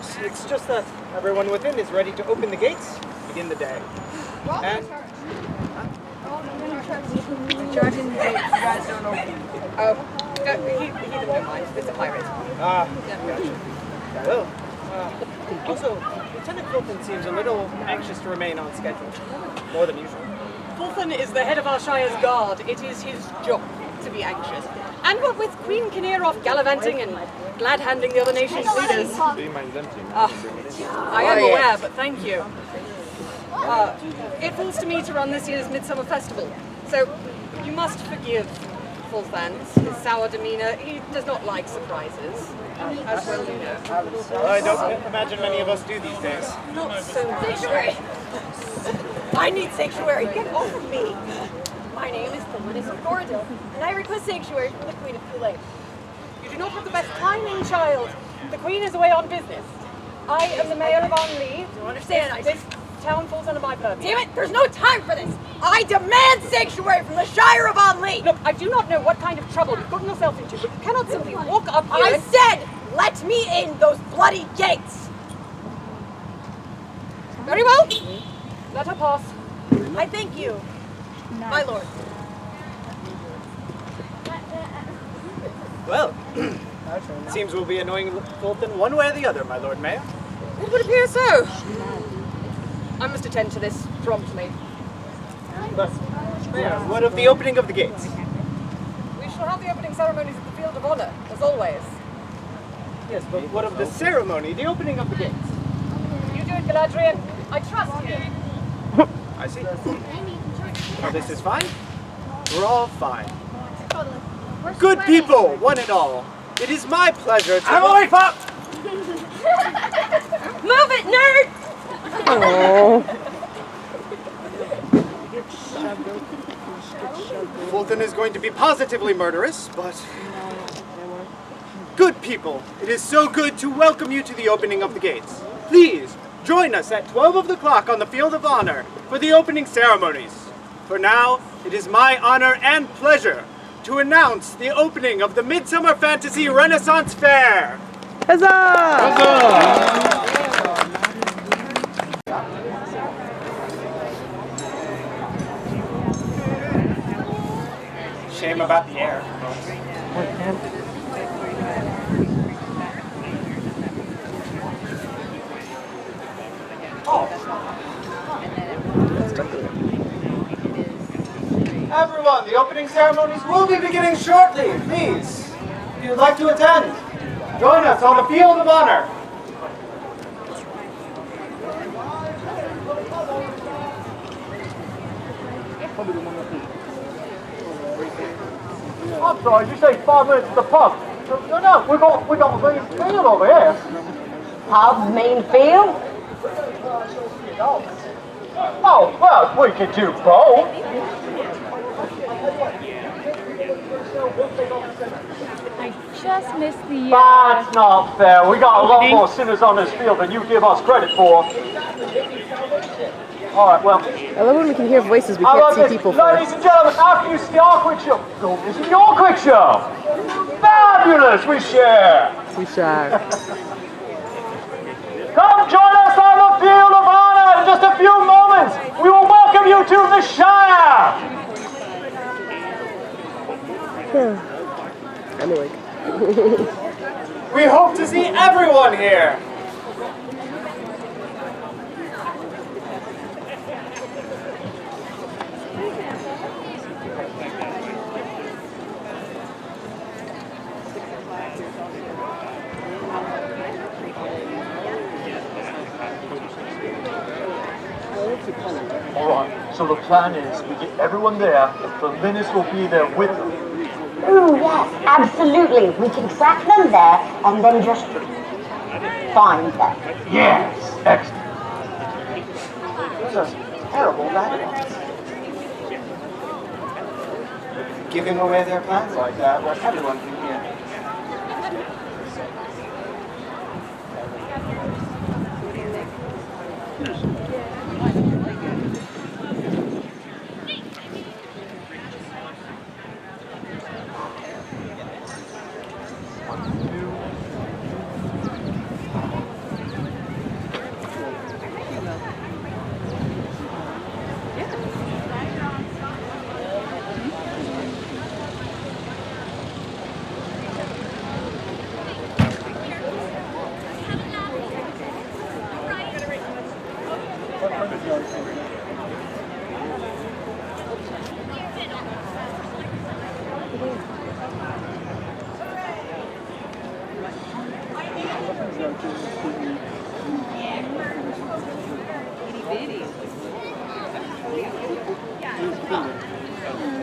course. It's just that everyone within is ready to open the gates, begin the day. And Charging the gates, you guys don't open. Oh, he doesn't mind. It's a pirate. Gotcha. Well, also, Lieutenant Fulton seems a little anxious to remain on schedule, more than usual. Fulton is the head of our Shire's guard. It is his job to be anxious. And what with Queen Kinnear off gallivanting and glad-handing the other nation's leaders. I am aware, but thank you. It falls to me to run this year's Midsummer Festival, so you must forgive Fulthan's his sour demeanor. He does not like surprises, as well you know. I don't imagine many of us do these days. Not so much. Sanctuary! I need sanctuary! Get off of me! My name is Phyllis of Goradil, and I request sanctuary from the Queen of Kool-Aid. You do not have the best timing, child. The Queen is away on business. I am the Mayor of Onley. Do you understand? This town falls under my purview. Damn it! There's no time for this! I demand sanctuary from the Shire of Onley! Look, I do not know what kind of trouble you've gotten yourself into, but you cannot simply walk up here I said, let me in those bloody gates! Very well. Let her pass. I thank you, my lord. Well, seems we'll be annoying Fulton one way or the other, my Lord Mayor. It would appear so. I must attend to this promptly. But, Mayor, what of the opening of the gates? We shall have the opening ceremonies at the Field of Honor, as always. Yes, but what of the ceremony, the opening of the gates? You do it, Galadriel. I trust you. I see. Well, this is fine. We're all fine. Good people, one and all. It is my pleasure to... Emily, Pop! Move it, nerd! Fulton is going to be positively murderous, but... Good people, it is so good to welcome you to the opening of the gates. Please, join us at 12 of the clock on the Field of Honor for the opening ceremonies. For now, it is my honor and pleasure to announce the opening of the Midsummer Fantasy Renaissance Fair. Huzzah! Shame about the air. Everyone, the opening ceremonies will be beginning shortly. Please, if you'd like to attend, join us on the Field of Honor. I'm sorry, did you say 5 minutes at the pub? No, we got the main field over here. Pub, main field? Oh, well, we could do both. I just missed the, That's not fair. We got a lot more sinners on this field than you give us credit for. Alright, well. I love when we can hear voices we How can't about see this? people Ladies for. and gentlemen, after you see our quick show, go visit your quick show. Fabulous, we share. We share. Come join us on the Field of Honor in just a few moments. We will welcome you to the Shire. I'm awake. We hope to see everyone here. Alright, so the plan is we get everyone there, but Linus will be there with them. Ooh, yes, absolutely. We can track them there and then just find them. Yes, excellent. This is terrible, that Giving away their plans like that, let everyone can hear.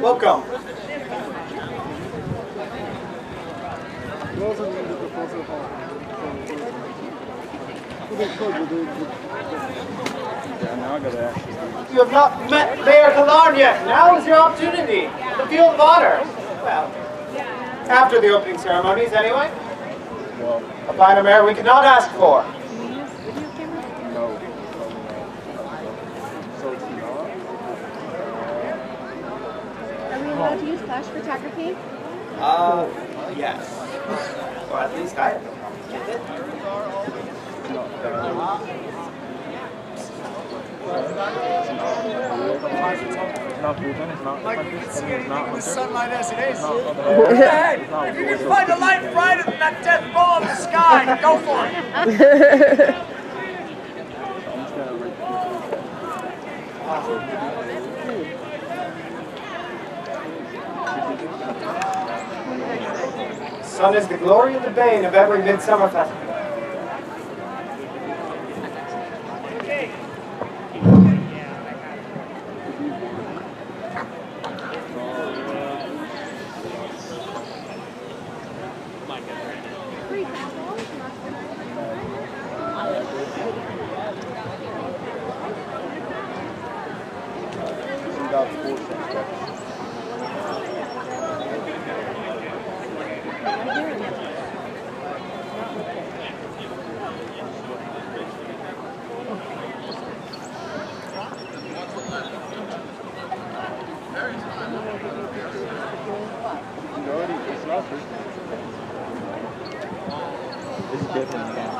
Welcome. You have not met Mayor Kalarn yet. Now is your opportunity. The Field of Honor. Well, after the opening ceremonies, anyway. A finer mayor we could not ask for. Are we allowed to use flash photography? Yes. Or at least I am. The sunlight as it is. Hey, if you can find a light brighter than that death ball in the sky, go for it. Sun is the glory and the bane of every midsummer festival. This is different again.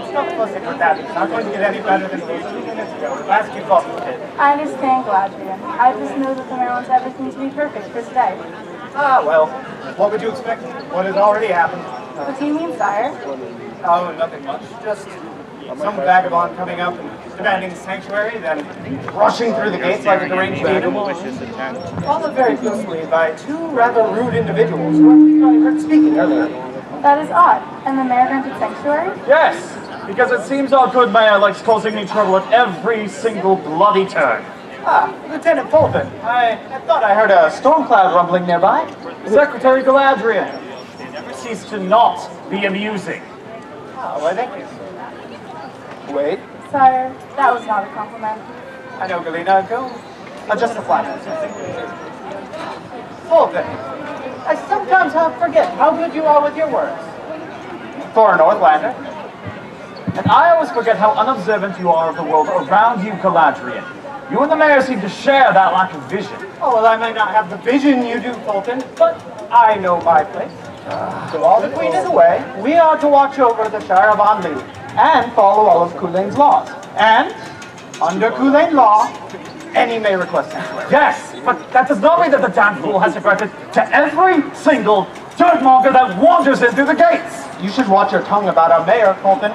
Stop fussing with that. It's not going to get any better than it was 2 minutes ago. The last kick off did. I understand, Galadriel. I just know that the mayor wants everything to be perfect for today. Ah, well, what would you expect? What has already happened? What do you mean, sire? Oh, nothing much. Just some vagabond coming up and demanding sanctuary, then rushing through the gates like a deranged eagle. Followed very closely by 2 rather rude individuals who I heard speaking earlier. That is odd. And the mayor granted sanctuary? Yes, because it seems our good mayor likes causing me trouble at every single bloody turn. Ah, Lieutenant Fulton. I thought I heard a storm cloud rumbling nearby. Secretary Galadriel, never cease to not be amusing. Ah, well, thank you. Wait, Sire, that was not a compliment. I know, Galena. Go adjust the flash. Fulton, I sometimes forget how good you are with your words. For a Northlander. And I always forget how unobservant you are of the world around you, Galadriel. You and the mayor seem to share that lack of vision. Oh, well, I may not have the vision you do, Fulton, but I know my place. So while the Queen is away, we are to watch over the Shire of Anli and follow all of Kulain's laws. And, under Kulain law, any may request sanctuary. Yes, but that does not mean that the damn fool has to grant it to every single dirtmonger that wanders in through the gates. You should watch your tongue about our mayor, Fulton.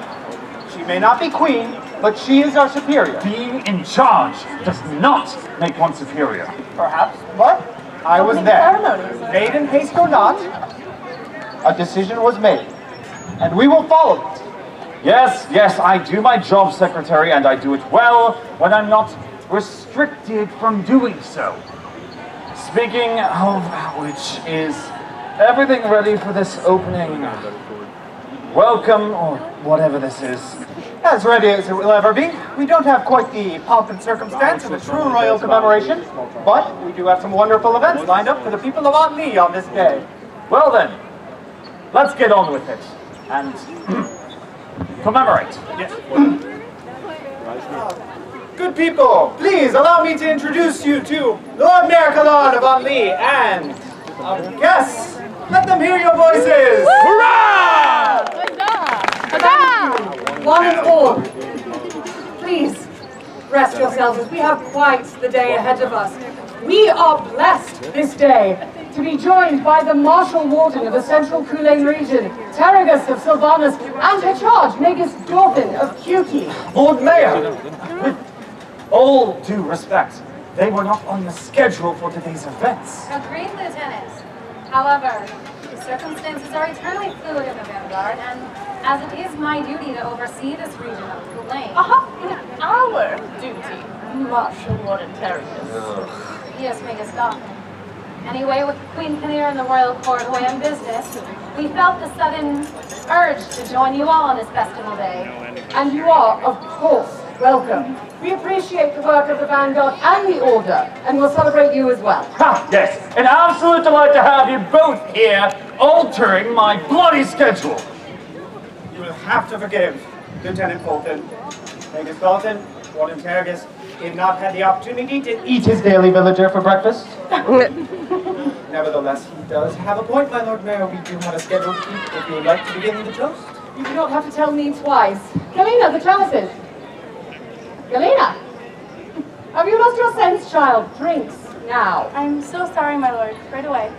She may not be queen, but she is our superior. Being in charge does not make one superior. Perhaps, but I was Opening there. ceremonies. Made in haste or not, a decision was made, and we will follow it. Yes, I do my job, Secretary, and I do it well when I'm not restricted from doing so. Speaking of which, is everything ready for this opening? Welcome, or whatever this is. As ready as it will ever be. We don't have quite the pomp and circumstance of a true royal commemoration, but we do have some wonderful events lined up for the people of Anli on this day. Well then, let's get on with it, and commemorate. Yes. Good people, please allow me to introduce you to Lord Mayor Kalarn of Anli and our guests. Let them hear your voices. Hurrah! One and all, please rest yourselves as we have quite the day ahead of us. We are blessed this day to be joined by the Marshal Warden of the Central Kulain region, Taragus of Sylvanus, and her charge, Magus Dorfin of Kyuki. Lord Mayor, with all due respect, they were not on the schedule for today's events. Agreed, Lieutenant. However, the circumstances are eternally fluid in the Vanguard, and as it is my duty to oversee this region of Kulain. Our duty, Marshal Warden Taragus. Yes, Magus Dorfin. Anyway, with Queen Kinnear and the Royal Court away on business, we felt the sudden urge to join you all on this festival day. And you are, of course, welcome. We appreciate the work of the Vanguard and the Order, and we'll celebrate you as well. Ha, yes, an absolute delight to have you both here, altering my bloody schedule. You will have to forgive Lieutenant Fulton. Magus Fulton, Warden Taragus, did not have the opportunity to eat his daily villager for breakfast. Nevertheless, he does have a point, my Lord Mayor. We do have a schedule to keep if you would like to begin the toast. You do not have to tell me twice. Galena, the chalices. Galena! Have you lost your sense, child? Drinks, now. I'm so sorry, my lord. Right away.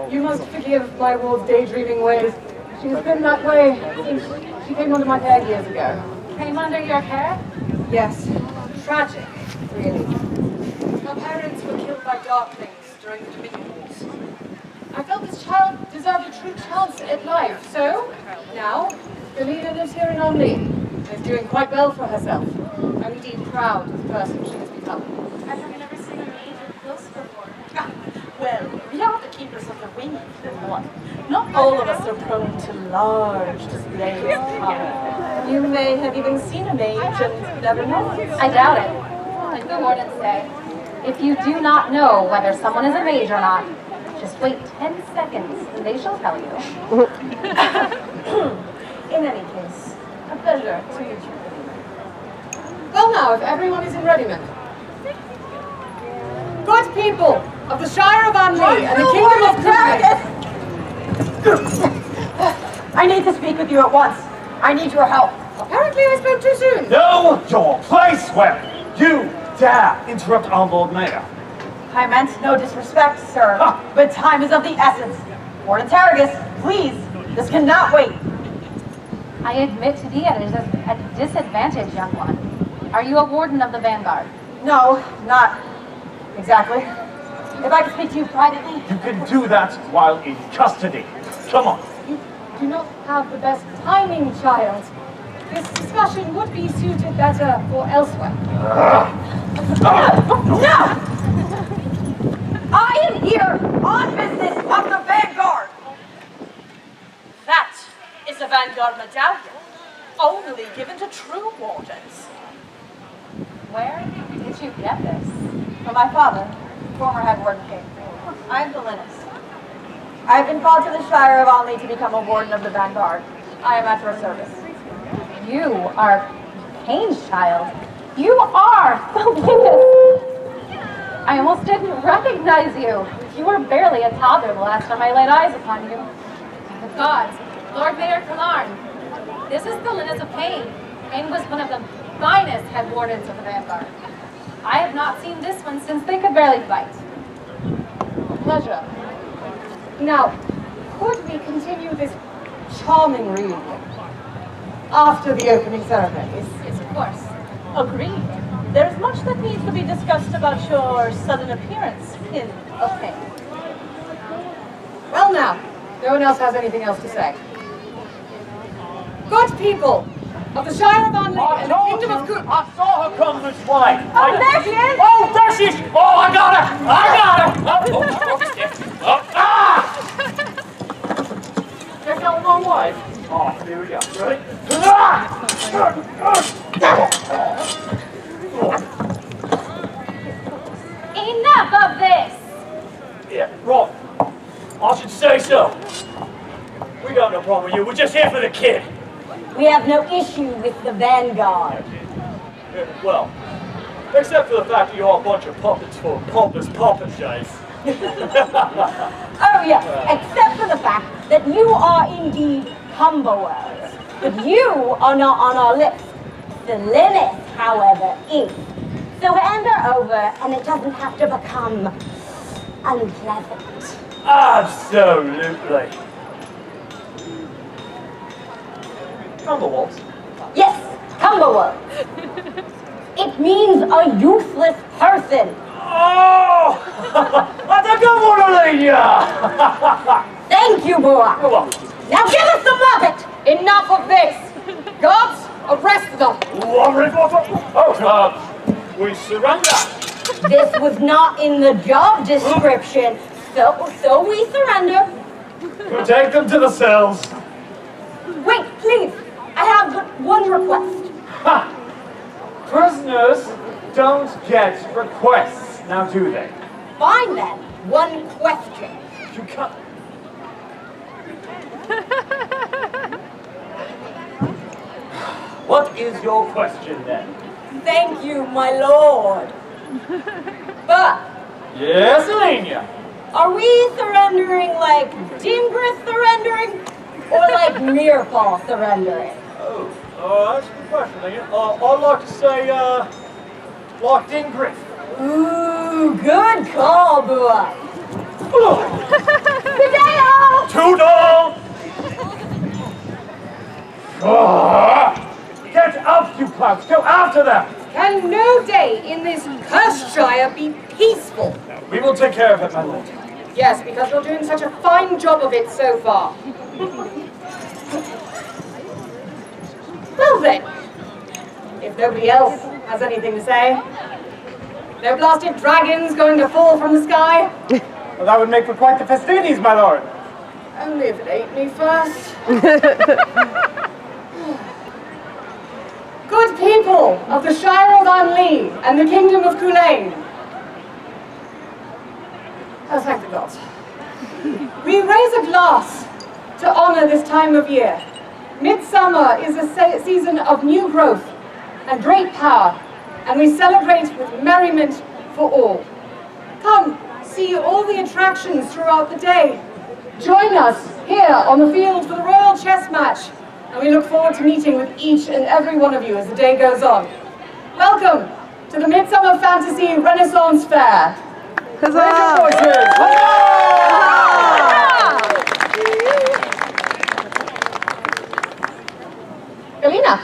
You must forgive my ward's daydreaming ways. She's been that way since she came under my care years ago. Came under your care? Yes. Tragic, really. Her parents were killed by darklings during the Dominion Wars. I felt this child deserved a true chance at life, so now Galena lives here in Omni and is doing quite well for herself. I'm indeed proud of the person she has become. I've never seen a maid with clothes before. Well, we are the keepers of the wings, one. Not all of us are prone to large displays of power. You may have even seen a mage and never known. I doubt it. Like the wardens say, if you do not know whether someone is a mage or not, just wait 10 seconds and they shall tell you. In any case, a pleasure to meet you. Well now, if everyone is in readiness. Good people of the Shire of Anley and the Kingdom of Kulain. I need to speak with you at once. I need your help. Apparently I spoke too soon. Know your place, where you dare interrupt our Lord Mayor. I meant no disrespect, sir, but time is of the essence. Warden Taragus, please, this cannot wait. I admit to be at a disadvantage, young one. Are you a warden of the Vanguard? No, not exactly. If I could speak to you privately. You can do that while in custody. Come on. You do not have the best timing, child. This discussion would be suited better for elsewhere. No! I am here on business of the Vanguard. That is a Vanguard medallion, only given to true wardens. Where did you get this? From my father, former head warden king. I am Delinus. I have been called to the Shire of Onley to become a warden of the Vanguard. I am at your service. You are Kane's child. You are Delinus. I almost didn't recognize you. You were barely a toddler the last time I laid eyes upon you. The gods, Lord Mayor Kalarn. This is Delinus of Kane. Kane was one of the finest head wardens of the Vanguard. I have not seen this one since they could barely fight. Pleasure. Now, could we continue this charming reunion after the opening ceremonies? Yes, of course. Agreed. There's much that needs to be discussed about your sudden appearance in Kane. Well now, no one else has anything else to say. Good people of the Shire of Anley and the Kingdom of Kulain. I saw her come this way. Oh, there she is! Oh, there she is! Oh, I got her! There's no more way. Oh, here we go. Enough of this! Yeah, right. I should say so. We got no problem with you. We're just here for the kid. We have no issue with the Vanguard. Yeah, well, except for the fact that you're all a bunch of puppets for pompous poppenjays. Oh yes, except for the fact that you are indeed humblers. But you are not on our list. The limit, however, is. So hand her over and it doesn't have to become unpleasant. Absolutely. Cumberwalt. Yes, Cumberwald. It means a useless person. Oh! I think I want to lead ya! Thank you, boy. You're welcome. Now give us the muppet. Enough of this! Guards, arrest them! We surrender. This was not in the job description, so we surrender. We'll take them to the cells. Wait, please. I have but one request. Ha! Prisoners don't get requests, now do they? Fine then. One question. You can't. What is your question then? Thank you, my lord. But Yes, Alenia. are we surrendering like Dingrith surrendering, or like Meerpaw surrendering? Oh, that's a good question, Alenia. I'd like to say, like Dingrith. Ooh, good call, boy. Good day, all. Toodle! Get up, you clouds! Go after them! Can no day in this cursed shire be peaceful? We will take care of it, my lord. Yes, because you're doing such a fine job of it so far. Well then, if nobody else has anything to say, no blasted dragons going to fall from the sky? Well, that would make for quite the festivities, my lord. Only if it ate me first. Good people of the Shire of Anli and the Kingdom of Culane. Oh, thank the gods. We raise a glass to honor this time of year. Midsummer is a season of new growth and great power, and we celebrate with merriment for all. Come, see all the attractions throughout the day. Join us here on the field for the Royal Chess Match, and we look forward to meeting with each and every one of you as the day goes on. Welcome to the Midsummer Fantasy Renaissance Fair. Huzzah! Galena.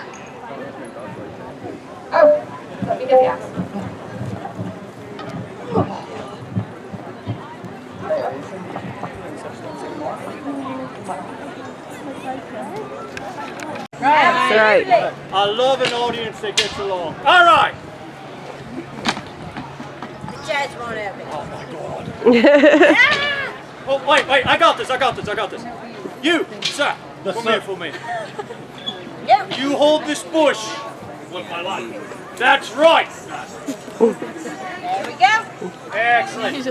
Oh, let me get the axe. That's right. I love an audience that gets along. All right. Jazz won't have it. Oh, wait, I got this. You, sir, come here for me. Yep. You hold this bush with my life. That's right. There we go. Excellent.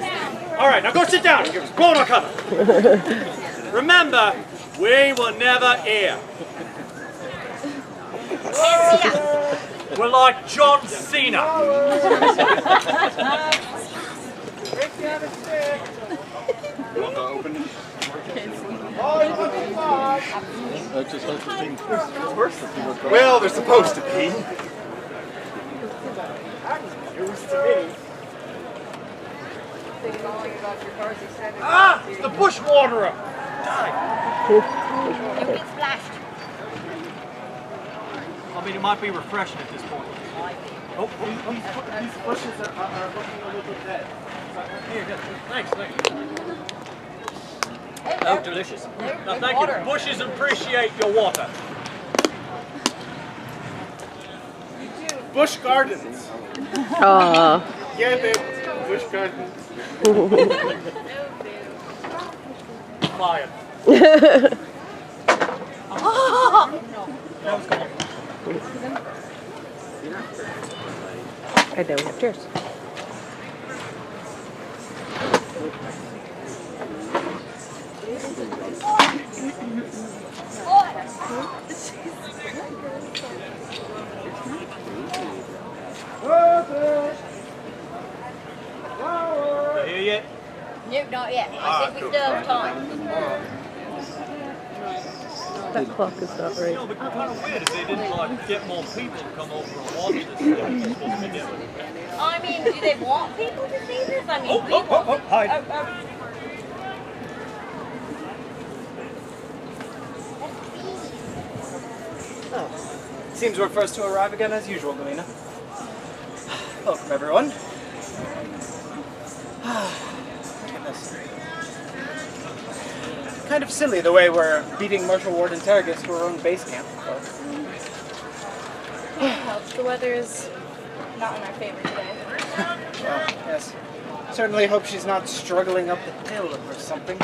All right, now go sit down. Go on, cover. Remember, we will never err. We're like John Cena. Well, they're supposed to be. Ah, it's the bushwaterer. Don't get splashed. I mean, it might be refreshing at this point. Oh, these bushes are looking a little bit dead. Here, good. Thanks. Oh, delicious. No, thank you. Bushes appreciate your water. Bush gardens. Aw. Yeah, babe. Bush gardens. Fire. That was cool. And then we have chairs. Here yet? Nope, not yet. I think we still have time. That clock is not You right. know, it'd be kind of weird if they didn't like get more people to come over and watch this thing they're supposed to be doing. I mean, do they want people to see this? I mean, we want. Hide. seems we're first to arrive again as usual, Galena. Welcome, everyone. Goodness. Kind of silly the way we're beating Marshal Warden Terragus to our own base camp. Well, the weather is not in our favor today. Well, yes. Certainly hope she's not struggling up the hill or something.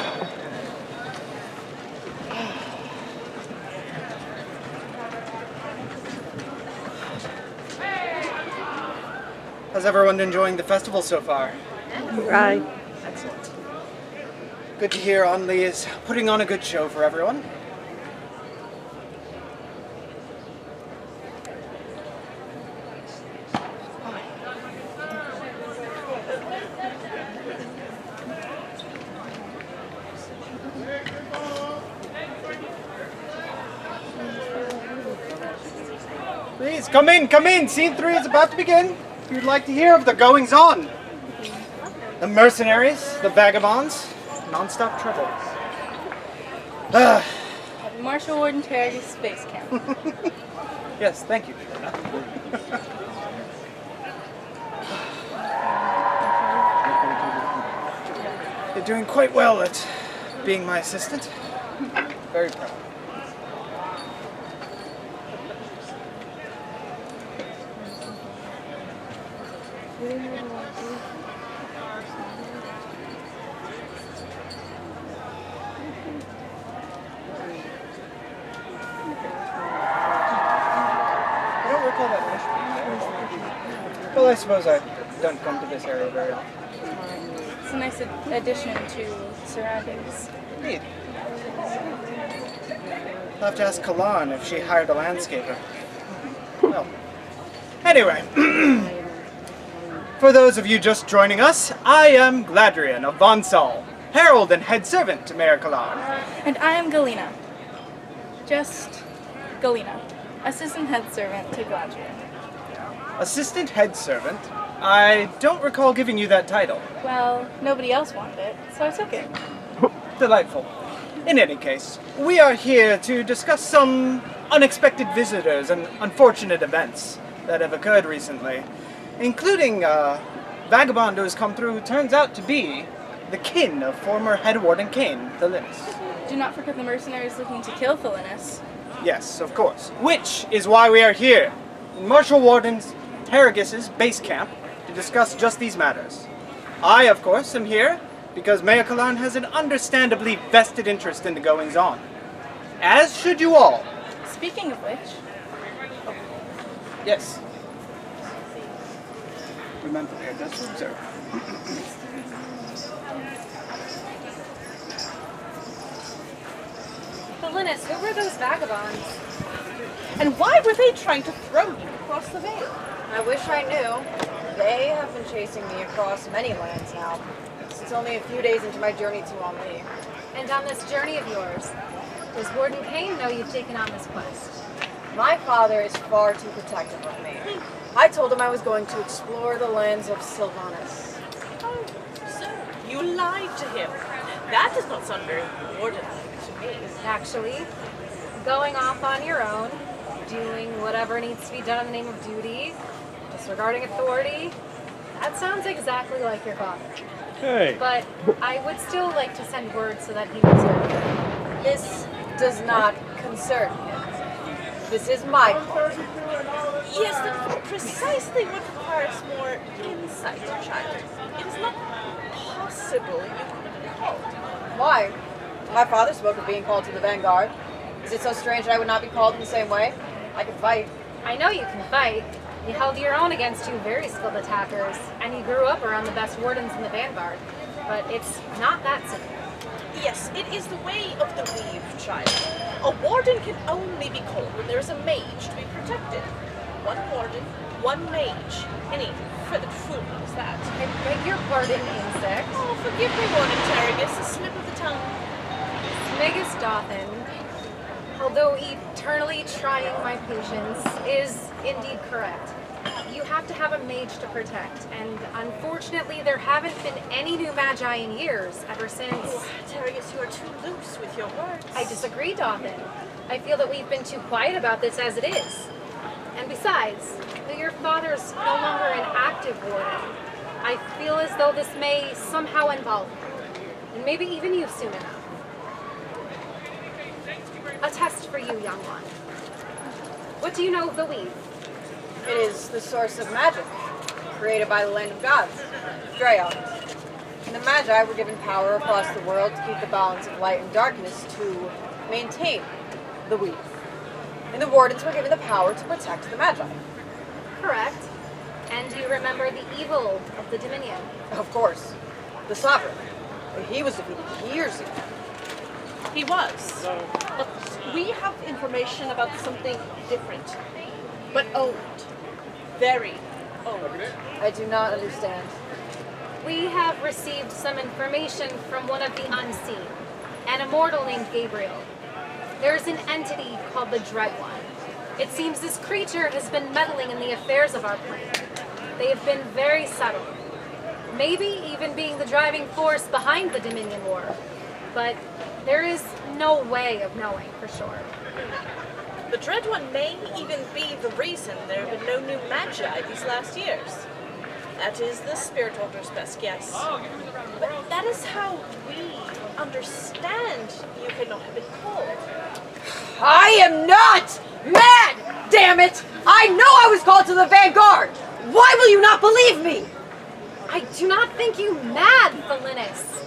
How's everyone enjoying the festival so far? Right. Excellent. Good to hear Onley is putting on a good show for everyone. Please, come in, come in! Scene 3 is about to begin. If you'd like to hear of the goings-on. The mercenaries, the vagabonds, non-stop trouble. At Marshal Warden Terragus Base Camp. Yes, thank you. You're doing quite well at being my assistant. Very proud. I don't recall that mission. Well, I suppose I don't come to this area very often. It's a nice addition to surroundings. Indeed. I'll have to ask Kalan if she hired a landscaper. Well, anyway. For those of you just joining us, I am Gladrian of Vonsal, herald and head servant to Mayor Kalan. And I am Galena. Just Galena. Assistant head servant to Gladrian. Assistant head servant? I don't recall giving you that title. Well, nobody else wanted it, so I took it. Delightful. In any case, we are here to discuss some unexpected visitors and unfortunate events that have occurred recently, including a vagabond who has come through who turns out to be the kin of former head warden Kane, Thalinis. Do not forget the mercenaries looking to kill Thalinis. Yes, of course. Which is why we are here, in Marshal Warden Terragus's base camp, to discuss just these matters. I, of course, am here because Mayor Kalan has an understandably vested interest in the goings-on. As should you all. Speaking of which... Oh. Yes. Remember, here, just observe. Thalinis, who were those vagabonds? And why were they trying to throw you across the veil? I wish I knew. They have been chasing me across many lands now, since only a few days into my journey to Onley. And on this journey of yours, does Warden Kane know you've taken on this quest? My father is far too protective of me. I told him I was going to explore the lands of Sylvanas. Oh, so you lied to him. That does not sound very warden-like to me. Actually, going off on your own, doing whatever needs to be done in the name of duty, disregarding authority, that sounds exactly like your father. Hey. But I would still like to send word so that he would serve you. This does not concern him. This is my fault. Yes, that's precisely what requires more insight, child. It is not possible you could have been called. Why? My father spoke of being called to the vanguard. Is it so strange that I would not be called in the same way? I can fight. I know you can fight. You held your own against two very skilled attackers, and you grew up around the best wardens in the vanguard. But it's not that simple. Yes, it is the way of the weave, child. A warden can only be called when there is a mage to be protected. One warden, one mage. Any further fool knows that. I beg your pardon, insect. Oh, forgive me, Warden Terragus, a slip of the tongue. Megas Dothan, although eternally trying my patience, is indeed correct. You have to have a mage to protect, and unfortunately there haven't been any new magi in years ever since... Oh, Terragus, you are too loose with your words. I disagree, Dothan. I feel that we've been too quiet about this as it is. And besides, though your father's no longer an active warden, I feel as though this may somehow involve him. And maybe even you soon enough. A test for you, young one. What do you know of the weave? It is the source of magic, created by the land of gods, Draeon. And the Magi were given power across the world to keep the balance of light and darkness to maintain the weave. And the wardens were given the power to protect the Magi. Correct. And you remember the evil of the Dominion? Of course. The Sovereign. He was defeated years ago. He was. But we have information about something different. But old. Very old. I do not understand. We have received some information from one of the unseen, an immortal named Gabriel. There's an entity called the Dread One. It seems this creature has been meddling in the affairs of our plane. They have been very subtle, maybe even being the driving force behind the Dominion War. But there is no way of knowing for sure. The Dread One may even be the reason there have been no new Magi these last years. That is the Spirit Order's best guess. But that is how we understand you could not have been called. I am not mad! Damn it! I know I was called to the Vanguard! Why will you not believe me? I do not think you mad, Felinus.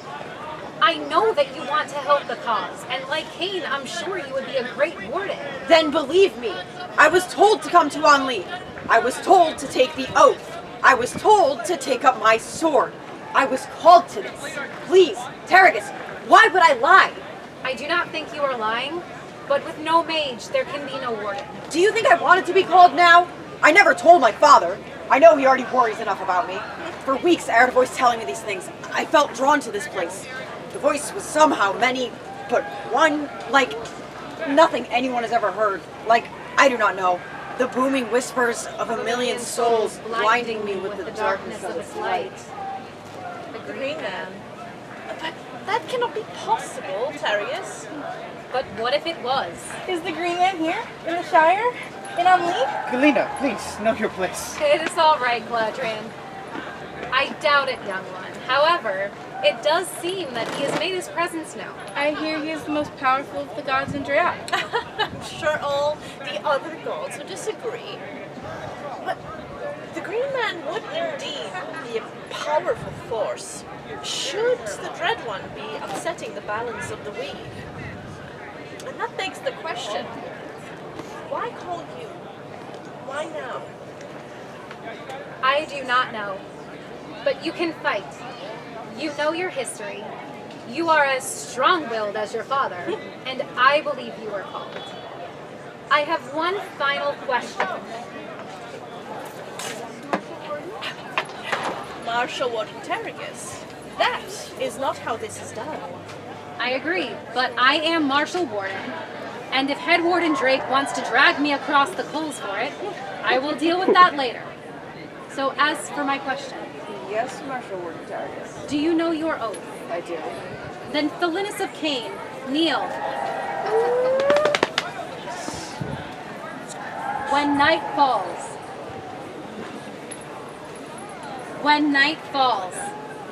I know that you want to help the cause, and like Cain, I'm sure you would be a great warden. Then believe me. I was told to come to Anli. I was told to take the oath. I was told to take up my sword. I was called to this. Please, Terragus, why would I lie? I do not think you are lying, but with no mage, there can be no warden. Do you think I wanted to be called now? I never told my father. I know he already worries enough about me. For weeks, I heard a voice telling me these things. I felt drawn to this place. The voice was somehow many, but one, like nothing anyone has ever heard. Like, I do not know. The booming whispers of a million souls blinding me with the darkness of its light. The Green Man. But that cannot be possible, Terrius. But what if it was? Is the Green Man here? In the Shire? In Anli? Galena, please, know your place. It is all right, Gladrian. I doubt it, young one. However, it does seem that he has made his presence known. I hear he is the most powerful of the gods in Drea. I'm sure all the other gods would disagree. But the Green Man would indeed be a powerful force, should the Dread One be upsetting the balance of the weave. And that begs the question, why call you? Why now? I do not know. But you can fight. You know your history. You are as strong-willed as your father, and I believe you are called. I have one final question. Marshal Warden Terragus, that is not how this is done. I agree, but I am Marshal Warden, and if Head Warden Drake wants to drag me across the coals for it, I will deal with that later. So as for my question. Yes, Marshal Warden Terragus. Do you know your oath? I do. Then Felinus of Cain, kneel. When night falls. When night falls.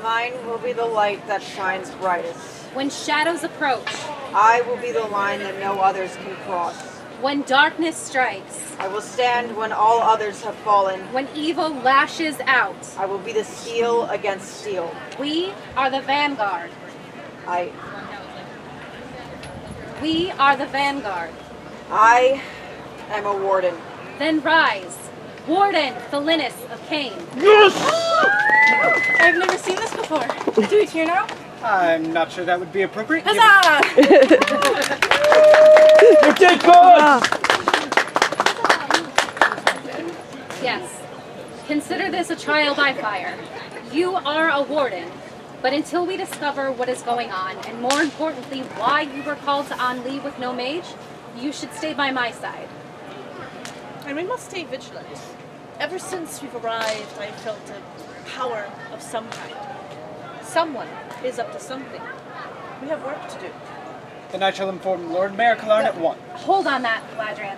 Mine will be the light that shines brightest. When shadows approach. I will be the line that no others can cross. When darkness strikes. I will stand when all others have fallen. When evil lashes out. I will be the steel against steel. We are the vanguard. We are the vanguard. I am a warden. Then rise. Warden Felinus of Cain. Yes! I've never seen this before. Do we cheer now? I'm not sure that would be appropriate. Huzzah! You did good! Yes. Consider this a trial by fire. You are a warden, but until we discover what is going on, and more importantly, why you were called to Anli with no mage, you should stay by my side. And we must stay vigilant. Ever since we've arrived, I've felt a power of some kind. Someone is up to something. We have work to do. Then I shall inform Lord Mayor Kalarn at once. Hold on that, Gladrian.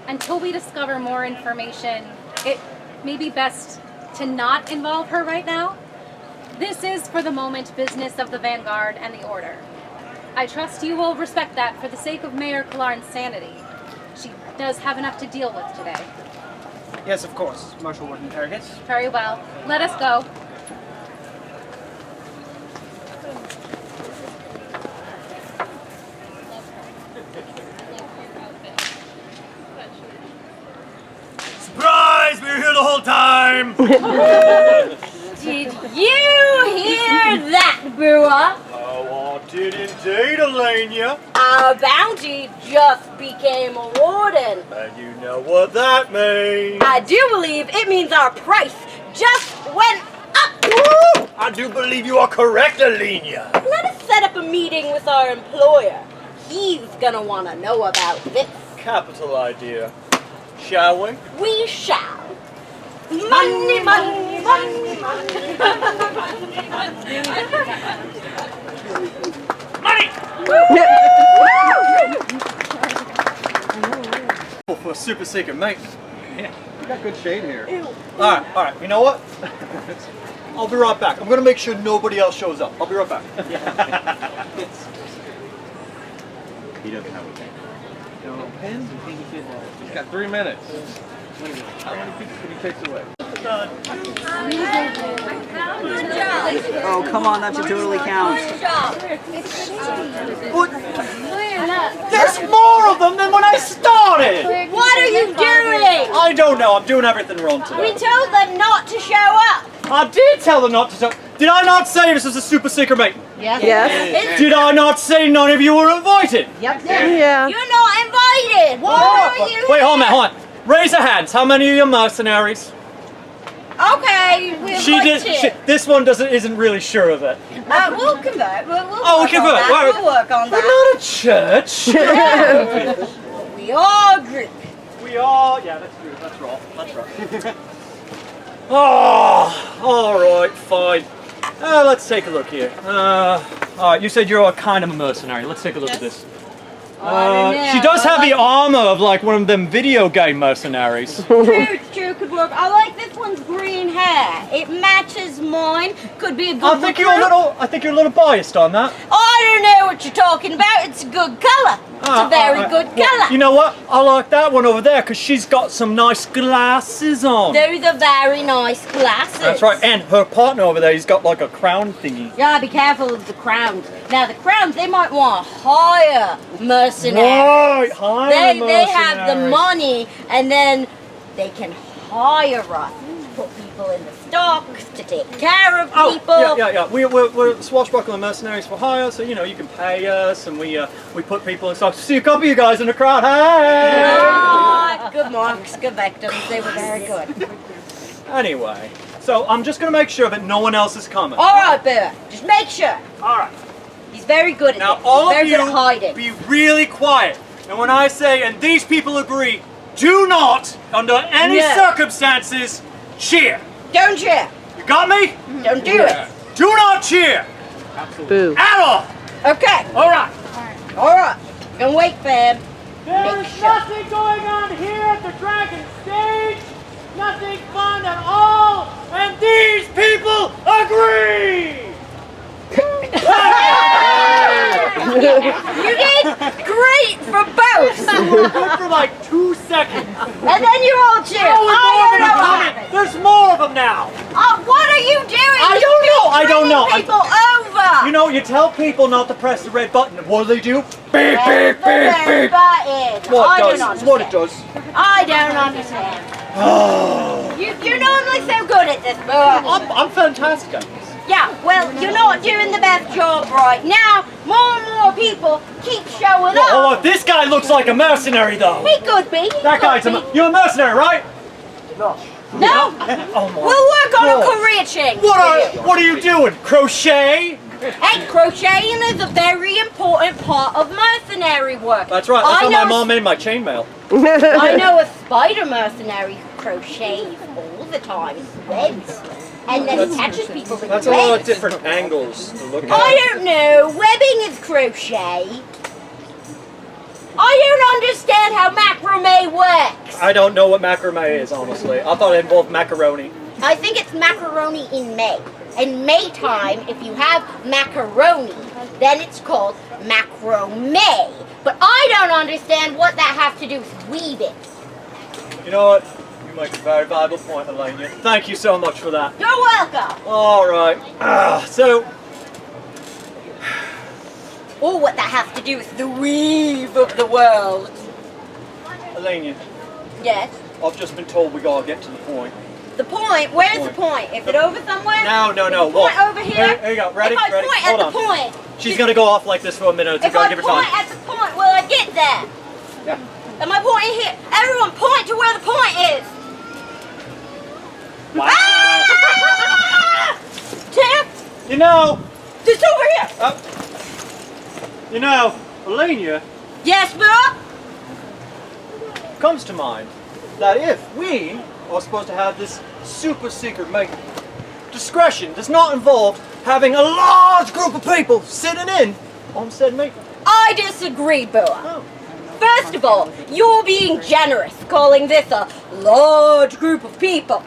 until we discover more information, it may be best to not involve her right now. This is, for the moment, business of the Vanguard and the Order. I trust you will respect that for the sake of Mayor Kalarn's sanity. She does have enough to deal with today. Yes, of course. Marshal Warden Target. Very well. Let us go. Surprise! We were here the whole time! Did you hear that, Brewer? Oh, I did indeed, Elenia. Our bounty just became a warden. And you know what that means. I do believe it means our price just went up. Woo! I do believe you are correct, Elenia. Let us set up a meeting with our employer. He's gonna want to know about this. Capital idea. Shall we? We shall. Money, money, money, money. For a super secret mate. Yeah, you got good shade here. Alright, you know what? I'll be right back. I'm gonna make sure nobody else shows up. I'll be right back. He doesn't have a pen. No pen? He's got 3 minutes. How many people can he take away? Oh, come on, that should totally count. There's more of them than when I started! What are you doing? I don't know, I'm doing everything wrong today. We told them not to show up. I did tell them not to show. Did I not say this was a super secret meeting? Yes. Yes. Did I not say none of you were invited? Yep. Yeah. You're not invited. Why are you? Wait, hold on. Raise your hands. How many of you are mercenaries? Okay, This one isn't really sure of it. We'll convert. We'll Oh, we convert. We'll work on that. We're not a church. We are a group. We are. Yeah, that's true. That's right. That's right. Oh, all right, fine. Let's take a look here. All right, you said you're a kind of a mercenary. Let's take a look at this. She does have the armor of like one of them video game mercenaries. True, could work. I like this one's green hair. It matches mine. Could be a good. I think you're a little biased on that. I don't know what you're talking about. It's a good color. It's a very good color. You know what? I like that one over there because she's got some nice glasses on. Those are very nice glasses. That's right. And her partner over there, he's got like a crown thingy. Yeah, be careful of the crowns. Now the crowns, they might want to hire mercenaries. Right, hire They have the mercenaries. money, and then they can hire us. Put people in the stocks to take care of people. Yeah. We're swashbuckling mercenaries for hire, so you know you can pay us, and we put people in stocks. See a couple of you guys in the crowd. Hey! Ah, good marks, good victims. They were very good. Anyway, so I'm just gonna make sure that no one else is coming. All right, Bert. Just make sure. All right. He's very good at Now this. all He's very of you good at hiding. be really quiet. And when I say, and these people agree, do not, under any circumstances, cheer. Don't cheer. You got me? Don't do it. Do not cheer. Boo. At all. Okay. All right. All right. Gonna wait for him. There is nothing going on here at the Dragon Stage. Nothing fun at all. And these people agree. You did great for both. Good for like 2 seconds. And then you all cheer. Oh, there's more of them now. What are you doing? I don't know. People over. You know, you tell people not to press the red button. What do they do? Beep, Press beep, the red beep, beep. button. What I it don't does? What it does? I don't understand. You're normally so good at this, Boo. I'm fantastic at this. Yeah, well, you're not doing the best job right now. More and more people keep showing up. Oh, this guy looks like a mercenary, though. He could be. That guy's you're a mercenary, right? No. Oh my We'll work on God. a career change. What are you doing? Crochet? Hey, crocheting is a very important part of mercenary work. That's right. That's how my mom made my chainmail. I know a spider mercenary who crochets all the time. Webs. And then he catches people with That's webs. a lot of different angles to look at. I don't know. Webbing is crochet. I don't understand how macrame works. I don't know what macrame is, honestly. I thought it involved macaroni. I think it's macaroni in May. In May time, if you have macaroni, then it's called macrame. But I don't understand what that has to do with weaving. You know what? You make a very valuable point, Elenia. Thank you so much for that. You're welcome. All right. So, Or what that has to do with the weave of the world. Elenia, Yes. I've just been told we gotta get to the point. The point? Where's the point? Is it over somewhere? No. Is the Look. point over here? Here you go. Ready? If I Ready? point Hold at on. the point, She's gonna go off like this for a minute. if Gotta I give her point time. at the point, will I get there? Yeah. Am I pointing here? Everyone point to where the point is. Wow. Ah! Tim, You know, it's over here. you know, Elenia, Yes, bro. comes to mind that if we are supposed to have this super secret meeting, discretion does not involve having a large group of people sitting in on said meeting. I disagree, Boa. First of all, you're being generous, calling this a large group of people.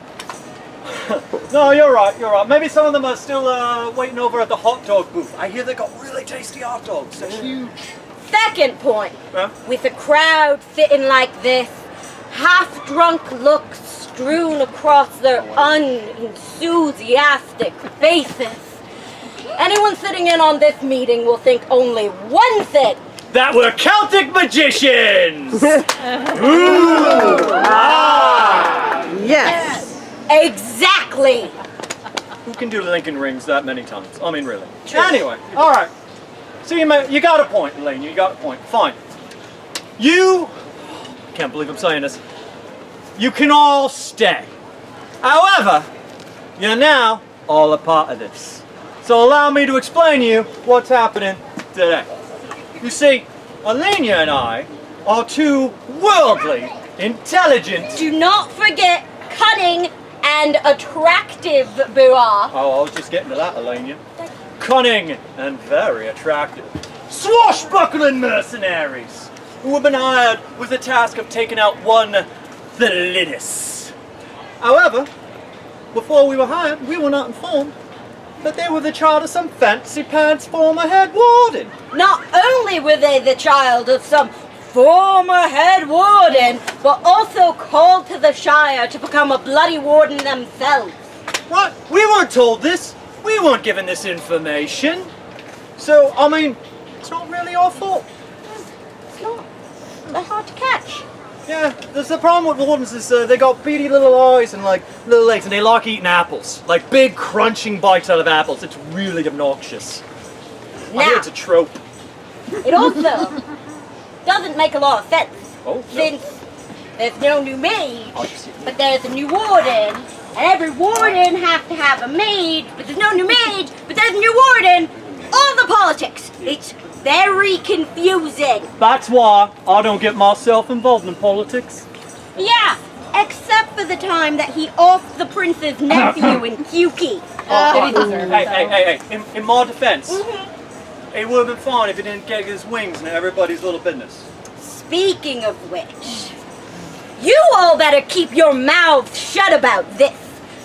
No, you're right. Maybe some of them are still waiting over at the hot dog booth. I hear they got really tasty hot dogs. They're huge. Second point, Yeah? with a crowd sitting like this, half-drunk looks strewn across their unenthusiastic faces, anyone sitting in on this meeting will think only one thing. That we're Celtic magicians! Yes. Exactly. Who can do Lincoln rings that many times? I mean, really. Anyway, all right. So you got a point, Elaine. You got a point. Fine. You can't believe I'm saying this. You can all stay. However, you're now all a part of this. So allow me to explain to you what's happening today. You see, Elenia and I are two worldly, intelligent. Do not forget cunning and attractive, Boa. Oh, I was just getting to that, Elenia. Cunning and very attractive. Swashbuckling mercenaries who have been hired with the task of taking out one Thelytis. However, before we were hired, we were not informed that they were the child of some fancy pants former head warden. Not only were they the child of some former head warden, but also called to the Shire to become a bloody warden themselves. What? We weren't told this. We weren't given this information. So, I mean, it's not really our fault. It's not. They're hard to catch. Yeah, there's the problem with wardens is they got beady little eyes and like little legs, and they like eating apples, like big crunching bites out of apples. It's really obnoxious. I hear it's a trope. It also doesn't make a lot of sense. Oh, no. Since there's no new mage, but there's a new warden, and every warden has to have a mage, but there's no new mage, but there's a new warden. All the politics. It's very confusing. That's why I don't get myself involved in politics. Yeah, except for the time that he offed the prince's nephew in Kyuki. Hey. In my defense, it would have been fine if he didn't get his wings into everybody's little business. Speaking of which, you all better keep your mouths shut about this.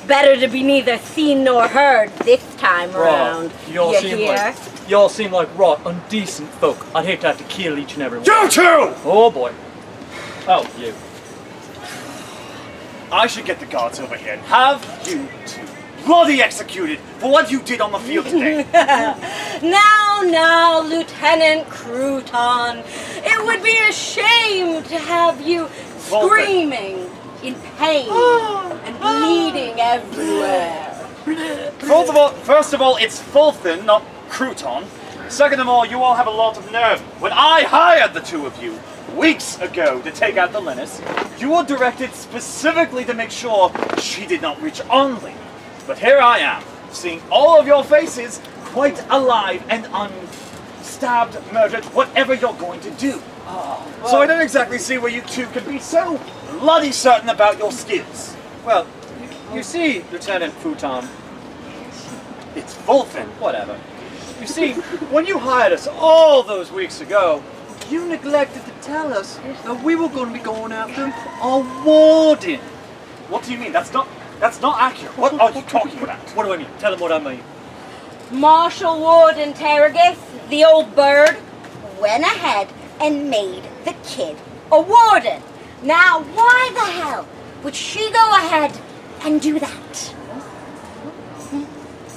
Better to be neither seen nor heard this time around. Y'all You seem hear? like raw, undecent folk. I'd hate to have to kill each and every one. Choo-choo! Oh boy. Oh, you. I should get the guards over here and have you two bloody executed for what you did on the field today. Now, Lieutenant Crouton, it would be a shame to have you screaming in pain and bleeding everywhere. First of all, it's Fulton, not Crouton. Second of all, you all have a lot of nerve. When I hired the two of you weeks ago to take out the Linus, you were directed specifically to make sure she did not reach only. But here I am, seeing all of your faces quite alive and unstabbed, murdered, whatever you're going to do. So I don't exactly see where you two can be so bloody certain about your skills. Well, you see, Lieutenant Futon. It's Fulton. Whatever. You see, when you hired us all those weeks ago, You neglected to tell us that we were going to be going after a warden. What do you mean? That's not accurate. What are you talking about? What do I mean? Tell him what I mean. Marshal Warden Terragus, the old bird, went ahead and made the kid a warden. Now, why the hell would she go ahead and do that?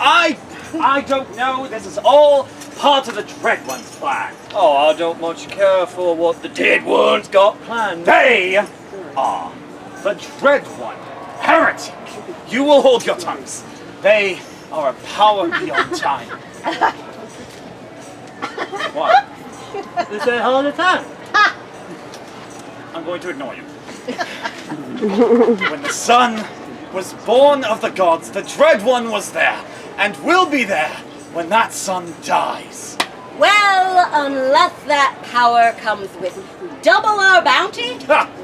I don't know. This is all part of the Dread One's plan. Oh, I don't much care for what the dead ones got planned. They are the Dread One. Heretic! You will hold your tongues. They are a power beyond time. What? They say all the time. I'm going to ignore you. When the sun was born of the gods, the Dread One was there, and will be there when that sun dies. Well, unless that power comes with double our bounty,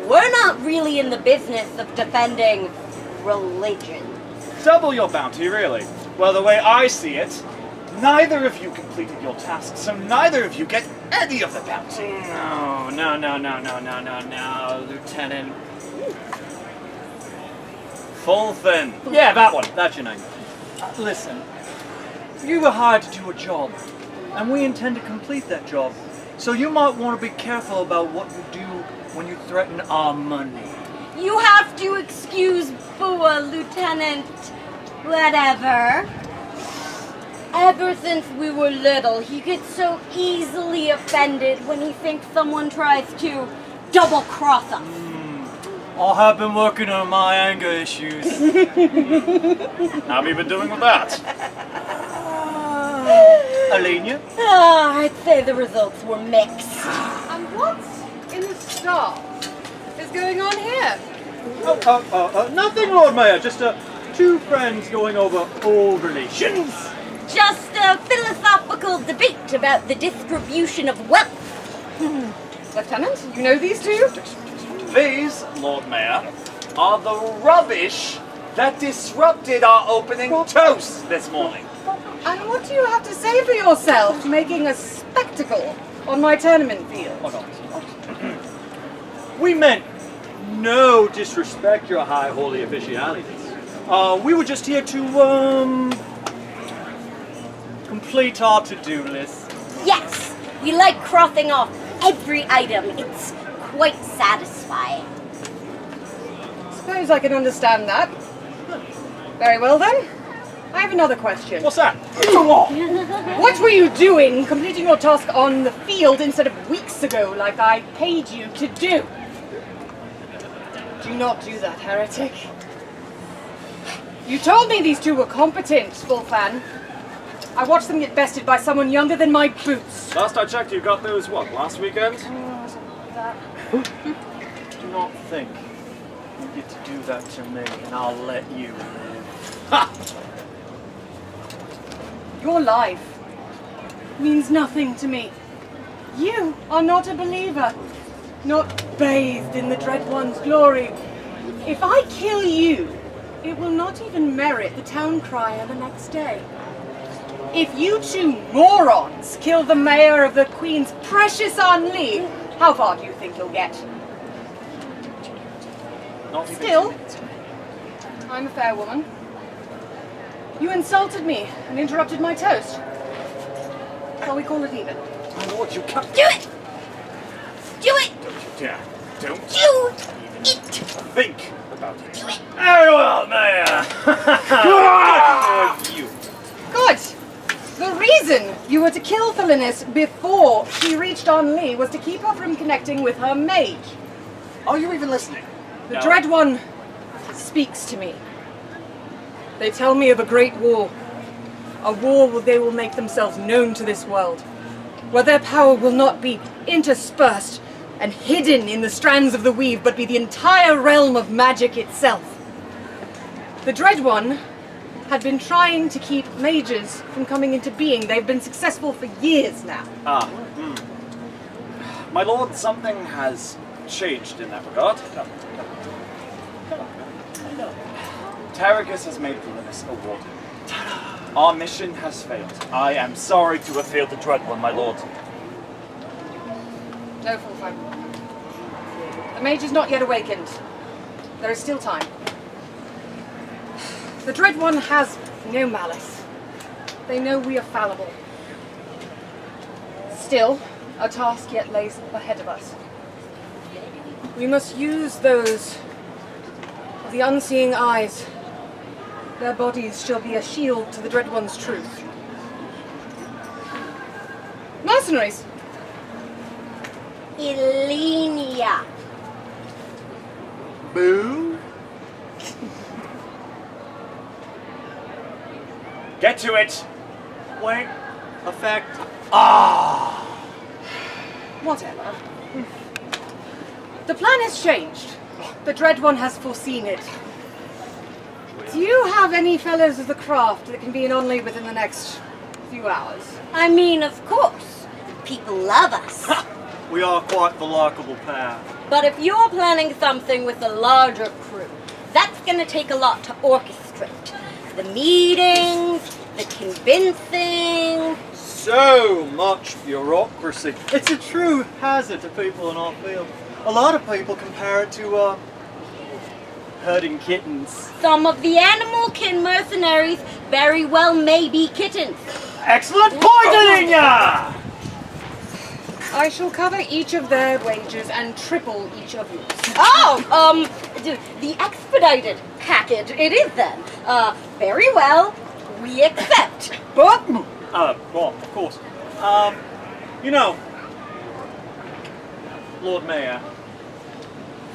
we're not really in the business of defending religion. Double your bounty, really? Well, the way I see it, neither of you completed your task, so neither of you get any of the bounty. No, Lieutenant. Fulton. Yeah, that one. That's your name. Listen, you were hired to do a job, and we intend to complete that job. So you might want to be careful about what you do when you threaten our money. You have to excuse Bua, Lieutenant. Whatever. Ever since we were little, he gets so easily offended when he thinks someone tries to double-cross us. I have been working on my anger issues. How have you been doing with that? Alenia? I'd say the results were mixed. And what in the stars is going on here? Nothing, Lord Mayor. Just two friends going over old relations. Just a philosophical debate about the distribution of wealth. Lieutenant, you know these two? These, Lord Mayor, are the rubbish that disrupted our opening toast this morning. And what do you have to say for yourself, making a spectacle on my tournament field? We meant no disrespect, your high holy officialities. We were just here to, complete our to-do list. Yes, we like crossing off every item. It's quite satisfying. Suppose I can understand that. Very well then. I have another question. What's that? What were you doing completing your task on the field instead of weeks ago like I paid you to do? Do not do that, heretic. You told me these two were competent, Wolfan. I watched them get bested by someone younger than my boots. Last I checked, you got those, what, last weekend? Do not think you get to do that to me, and I'll let you live. Ha! Your life means nothing to me. You are not a believer, not bathed in the Dread One's glory. If I kill you, it will not even merit the town crier the next day. If you two morons kill the mayor of the Queen's precious Anli, how far do you think you'll get? Still, I'm a fair woman. You insulted me and interrupted my toast. Shall we call it even? My lord, you can't... Do it! Do it! Don't Do it! think about it. Do it! Very well, Mayor! You. Good! The reason you were to kill Thelinis before she reached Anli was to keep her from connecting with her mage. Are you even listening? The Dread One speaks to me. They tell me of a great war. A war where they will make themselves known to this world. Where their power will not be interspersed and hidden in the strands of the weave, but be the entire realm of magic itself. The Dread One had been trying to keep mages from coming into being. They've been successful for years now. My lord, something has changed in that regard. Terragus has made Thelinis a warden. Our mission has failed. I am sorry to have failed the Dread One, my lord. No, Fulfang. The mage is not yet awakened. There is still time. The Dread One has no malice. They know we are fallible. Still, a task yet lays ahead of us. We must use those of the unseeing eyes. Their bodies shall be a shield to the Dread One's truth. Mercenaries! Ilenia. Boo? Get to it! Wait. Effect. Whatever. The plan has changed. The Dread One has foreseen it. Do you have any fellows of the craft that can be in Onley within the next few hours? I mean, of course. People love us. We are quite the likable pair. But if you're planning something with a larger crew, that's going to take a lot to orchestrate. The meetings, the convincing. So much bureaucracy. It's a true hazard to people in our field. A lot of people compare it to, herding kittens. Some of the animal kin mercenaries very well may be kittens. Excellent point, Ilenia! I shall cover each of their wages and triple each of yours. Oh, the expedited package it is then. Very well, we accept. But, well, of course. You know, Lord Mayor,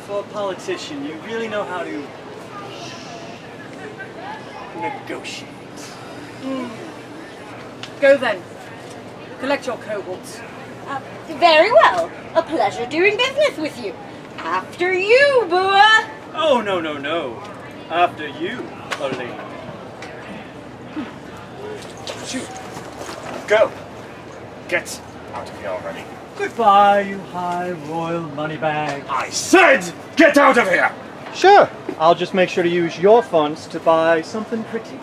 for a politician, you really know how to negotiate. Go then. Collect your cohorts. Very well. A pleasure doing business with you. After you, Bua. Oh, no. After you, Olena. Shoot. Go. Get out of here already. Goodbye, you high royal moneybags. I said get out of here! Sure. I'll just make sure to use your funds to buy something pretty.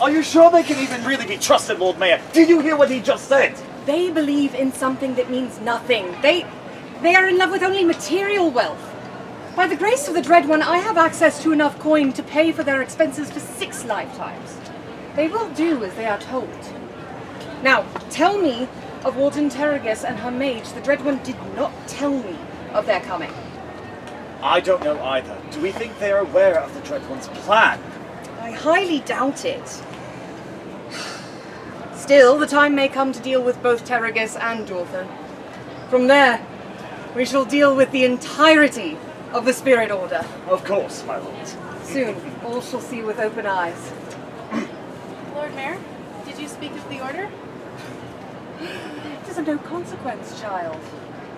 Are you sure they can even really be trusted, Lord Mayor? Did you hear what he just said? They believe in something that means nothing. They are in love with only material wealth. By the grace of the Dread One, I have access to enough coin to pay for their expenses for 6 lifetimes. They will do as they are told. Now, tell me of Warden Terragus and her mage. The Dread One did not tell me of their coming. I don't know either. Do we think they are aware of the Dread One's plan? I highly doubt it. Still, the time may come to deal with both Terragus and Dorthan. From there, we shall deal with the entirety of the Spirit Order. Of course, my lord. Soon, all shall see with open eyes. Lord Mayor, did you speak of the order? It is of no consequence, child.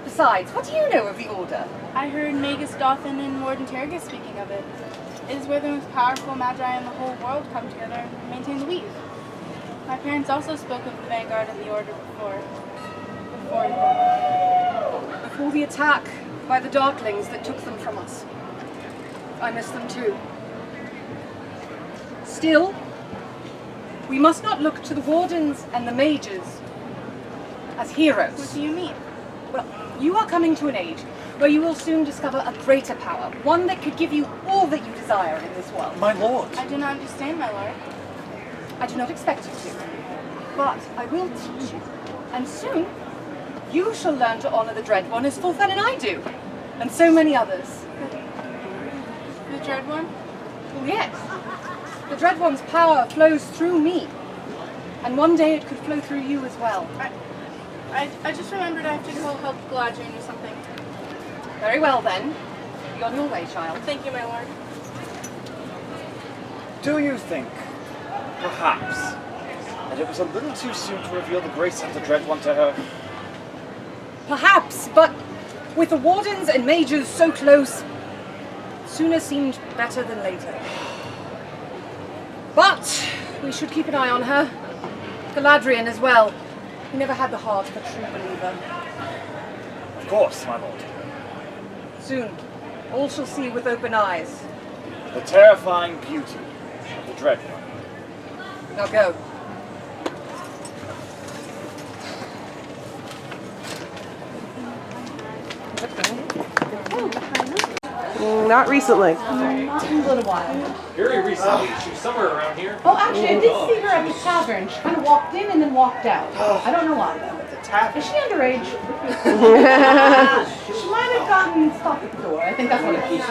Besides, what do you know of the Order? I heard Magus Dothan and Warden Terragus speaking of it. It is where the most powerful magi in the whole world come together and maintain the weave. My parents also spoke of the Vanguard and the Order Before the attack by the Darklings that took them from us. I miss them too. Still, we must not look to the Wardens and the Mages as heroes. What do you mean? Well, you are coming to an age where you will soon discover a greater power, one that could give you all that you desire in this world. My lord. I do not understand, my lord. I do not expect you to, but I will teach you, and soon you shall learn to honor the Dread One as Fulfen and I do, and so many others. The Dread One? Well, yes. The Dread One's power flows through me, and one day it could flow through you as well. I just remembered I have to go help Galadriel or something. Very well then. Be on your way, child. Thank you, my lord. Do you think, perhaps, that it was a little too soon to reveal the grace of the Dread One to her? Perhaps, but with the Wardens and Mages so close, sooner seemed better than later. But we should keep an eye on her. Galadriel as well. He never had the heart of a true believer. Of course, my lord. Soon, all shall see with open eyes. The terrifying beauty of the Dread One. Now go. not recently. Not in a little while. Very recently. She was somewhere around here. Oh, actually, I did see her at the tavern. She kind of walked in and then walked out. I don't know why, though. The tavern? Is she underage? She might have gotten stopped at the door. I think that's what it is.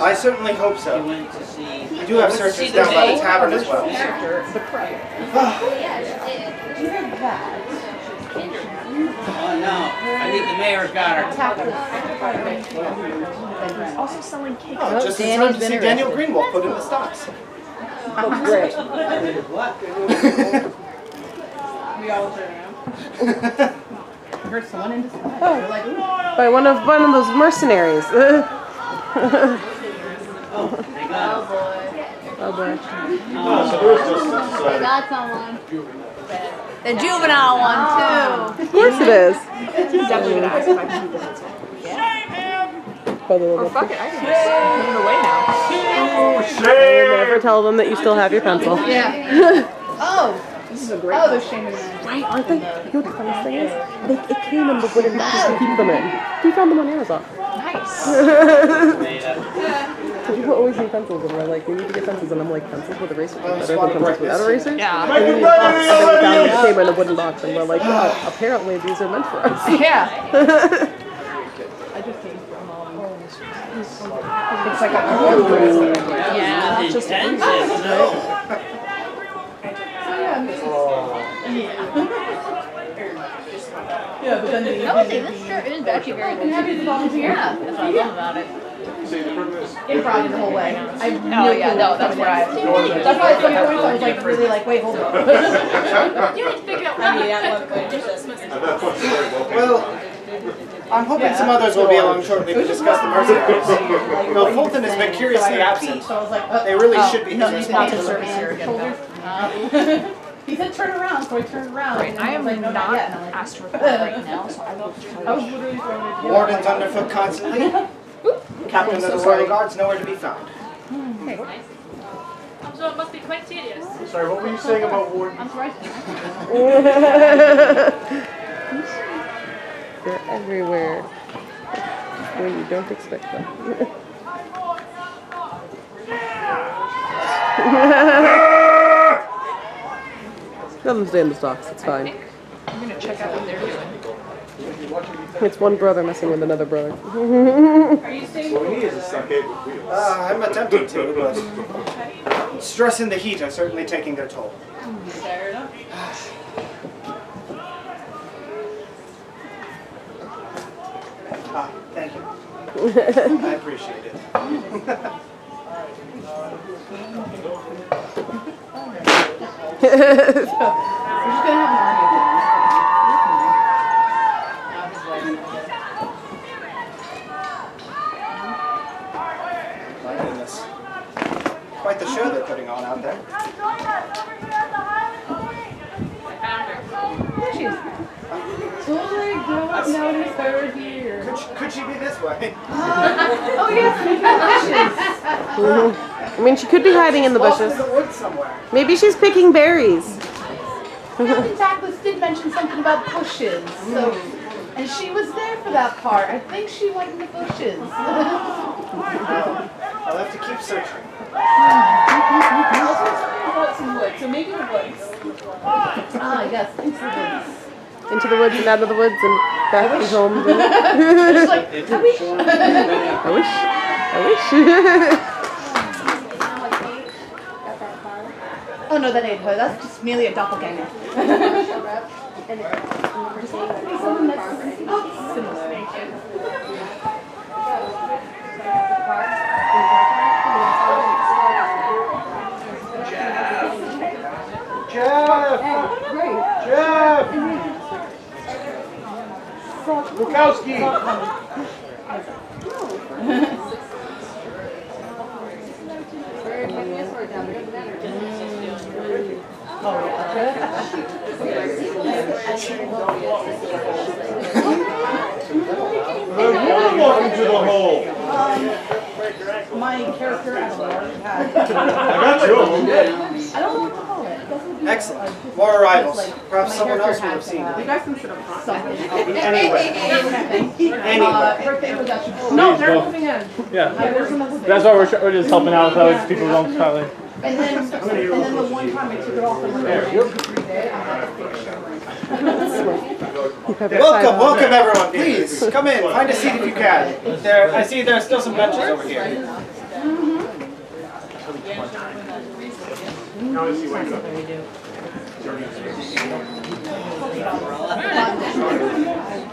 I certainly hope so. We do have searchers down by the tavern as well. The crowd. You heard that? Oh no, I think the mayor's got her. Also selling cake. Oh, just in time to see Daniel Greenwald put in the stocks. Oh, great. We all turn around. I heard someone in disguise. Oh. They're like, "Ooh." By one of those mercenaries. Oh boy. I got someone. The juvenile one, too. Of course it is. Definitely gonna ask if I can keep the pencil. Or fuck it, I can just put it away now. Never tell them that you still have your pencil. Yeah. Oh. This is a great Oh, they're shaming me. Right, aren't they? You know what the funniest thing is? It came in the wooden boxes to keep them in. We found them on Amazon. Nice. People always need pencils, and we're like, we need to get pencils, and I'm like, pencils with erasers are better than pencils without erasers? Yeah. And then we found it came in a wooden box, and we're like, oh, apparently these are meant for us. Yeah. I just came from it's like a Yeah. not just yeah, but then I would say this shirt is actually very good. happy to volunteer. That's what I love about it. Improv the whole way. I Oh, yeah, no, that's where I. That's why at some points I was like really like, wait, hold on. You need to figure out. I mean, at one point, just Well, I'm hoping some others will be along shortly to discuss the mercenaries. Though Fulton has been curiously absent. So I was like, They really should be his no, you can take his responsibility. shoulders. He said turn around, so I turned around. Right, and I am was like, no, not yet. And I'm like, asked to record right now, so I will I was literally throwing it. Warden's underfoot constantly. Captain of the Royal Guard's nowhere to be found. So it must be quite tedious. Sorry, what were you saying about Warden? I'm sorry. They're everywhere. When you don't expect them. Let them stay in the stocks, it's fine. I'm gonna check out what they're doing. It's one brother messing with another brother. Are you staying? I'm attempting to, but stress and the heat are certainly taking their toll. Fair enough. Thank you. I appreciate it. We're just gonna have an My goodness. Quite the show they're putting on out there. There she is. Totally don't notice her here. Could she be this way? Oh yes, I mean, she could be hiding in the Off bushes. in the woods somewhere. Maybe she's picking berries. Captain Tackless did mention something about bushes, so, and she was there for that part. I think she went in the bushes. I'll have to keep searching. Also something about some wood, so maybe the woods. Ah, yes, into the woods. Into the woods and out of the woods and back to home. Just like, I wish. I wish. Oh no, that ain't her. That's just merely a doppelganger. Someone that's similar. Jeff! Jeff! Bukowski! Welcome to the hole. My character at a large had. I got two of them. I don't know what to call it. It doesn't Excellent. More arrivals. Perhaps someone else would have seen You them. guys can sit up front. Anyway. Birthday introduction. No, they're moving in. Yeah. That's why we're just helping out so people don't probably. And then the one time I took it off and Welcome everyone. Please, come in. Find a seat if you can. I see there are still some benches over here.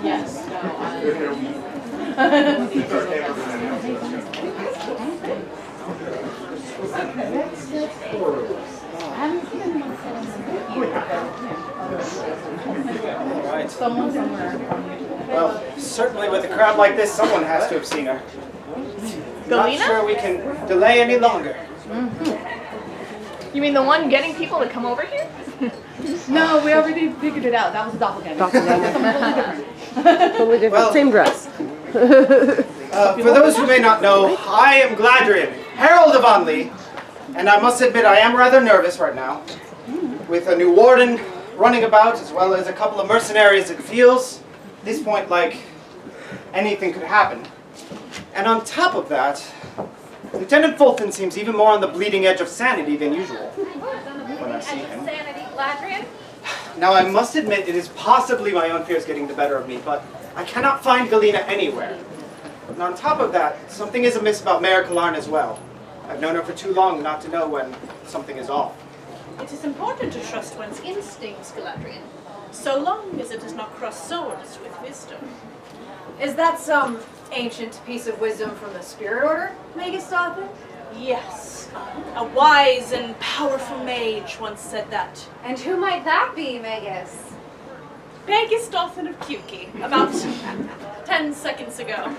Yes. Right. Someone somewhere. Well, certainly with a crowd like this, someone has to have seen her. Not Galena? sure we can delay any longer. You mean the one getting people to come over here? No, we already figured it out. That was a doppelganger. Totally different. Well- Same dress. For those who may not know, I am Gladrian, Herald of Anli, and I must admit I am rather nervous right now. With a new warden running about, as well as a couple of mercenaries, it feels, at this point, like anything could happen. And on top of that, Lieutenant Fulton seems even more on the bleeding edge of sanity than usual when I see him. Sanity, Gladrian? Now, I must admit it is possibly my own fears getting the better of me, but I cannot find Galena anywhere. And on top of that, something is amiss about Mayor Kalarn as well. I've known her for too long not to know when something is off. It is important to trust one's instincts, Galadriel, so long as it does not cross swords with wisdom. Is that some ancient piece of wisdom from the Spirit Order, Magus Dothan? Yes, a wise and powerful mage once said that. And who might that be, Magus? Magus Dothan of Kuki, about 10 seconds ago.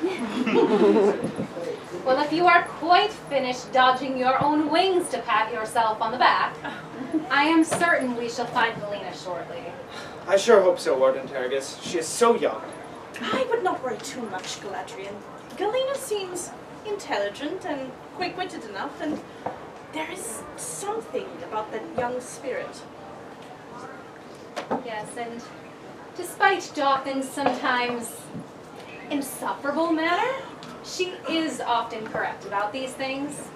Well, if you are quite finished dodging your own wings to pat yourself on the back, I am certain we shall find Galena shortly. I sure hope so, Warden Terragus. She is so young. I would not worry too much, Galadriel. Galena seems intelligent and quick-witted enough, and there is something about that young spirit. Yes, and despite Dothan's sometimes insufferable manner, she is often correct about these things.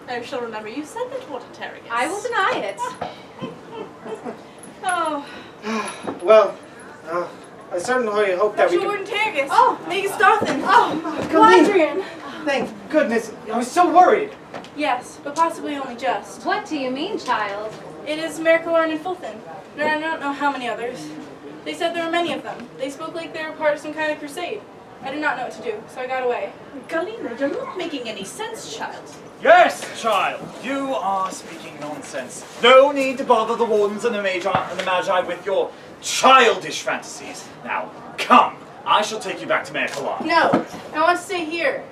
I shall remember you said that, Warden Terragus. I will deny it. Oh. Well, I certainly hope that we can... Warden Terragus. Oh, Magus Dothan. Oh, Galena! Thank goodness. I was so worried. Yes, but possibly only just. What do you mean, child? It is Mayor Kalarn and Fulton. And I don't know how many others. They said there were many of them. They spoke like they were part of some kind of crusade. I did not know what to do, so I got away. Galena, you're not making any sense, child. Yes, child, you are speaking nonsense. No need to bother the wardens and the magi with your childish fantasies. Now, come. I shall take you back to Mayor Kalarn. No, I want to stay here.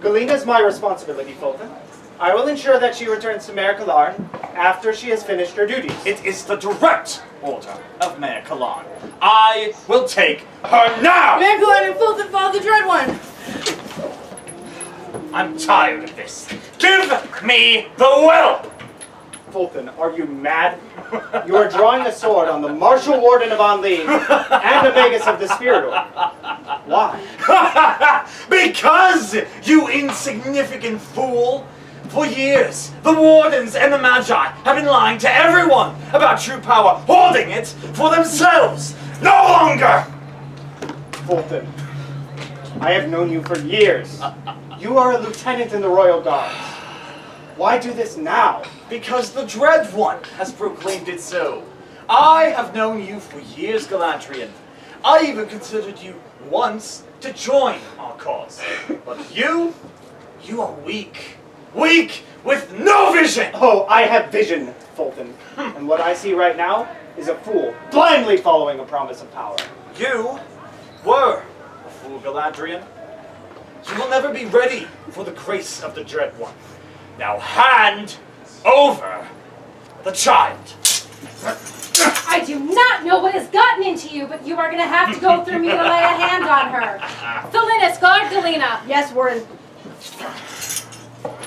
Galena's my responsibility, Fulton. I will ensure that she returns to Mayor Kalarn after she has finished her duties. It is the direct order of Mayor Kalarn. I will take her now! Mayor Kalarn and Fulton follow the Dread One. I'm tired of this. Give me the whelp! Fulton, are you mad? You are drawing a sword on the Martial Warden of Anli and the Magus of the Spirit Order. Why? Because, you insignificant fool! For years, the wardens and the magi have been lying to everyone about true power, hoarding it for themselves. No longer! Fulton, I have known you for years. You are a lieutenant in the Royal Guards. Why do this now? Because the Dread One has proclaimed it so. I have known you for years, Galadriel. I even considered you once to join our cause. But you are weak. Weak with no vision! Oh, I have vision, Fulton. And what I see right now is a fool, blindly following a promise of power. You were a fool, Galadriel. You will never be ready for the grace of the Dread One. Now hand over the child. I do not know what has gotten into you, but you are going to have to go through me to lay a hand on her. Thalinis, guard Galena. Yes, Warden.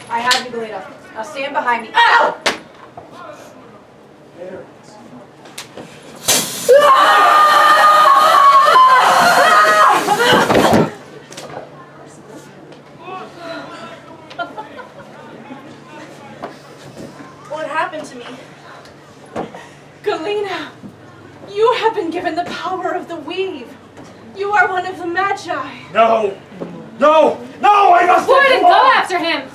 I have you, Galena. Now stand behind me. Ow! What happened to me? Galena, you have been given the power of the weave. You are one of the Magi. No! No! No! I must Warden, go after him!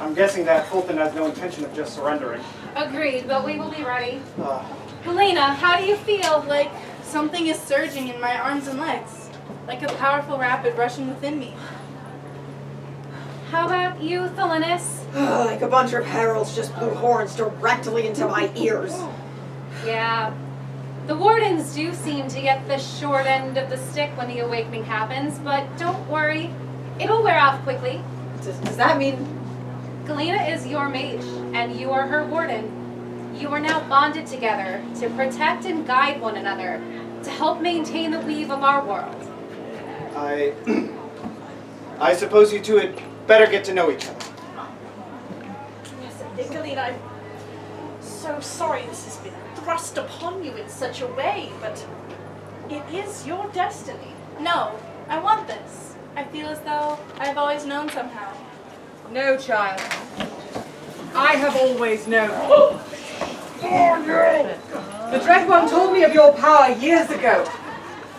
I'm guessing that Fulton has no intention of just surrendering. Agreed, but we will be ready. Galena, how do you feel? Like something is surging in my arms and legs. Like a powerful rapid rushing within me. How about you, Thalinis? Like a bunch of heralds just blew horns directly into my ears. Yeah. The wardens do seem to get the short end of the stick when the awakening happens, but don't worry. It'll wear off quickly. Does that mean... Galena is your mage, and you are her warden. You are now bonded together to protect and guide one another, to help maintain the weave of our world. I suppose you two had better get to know each other. Yes, Galena, I'm so sorry this has been thrust upon you in such a way, but it is your destiny. No, I want this. I feel as though I've always known somehow. No, child. I have always known. The Dread One told me of your power years ago.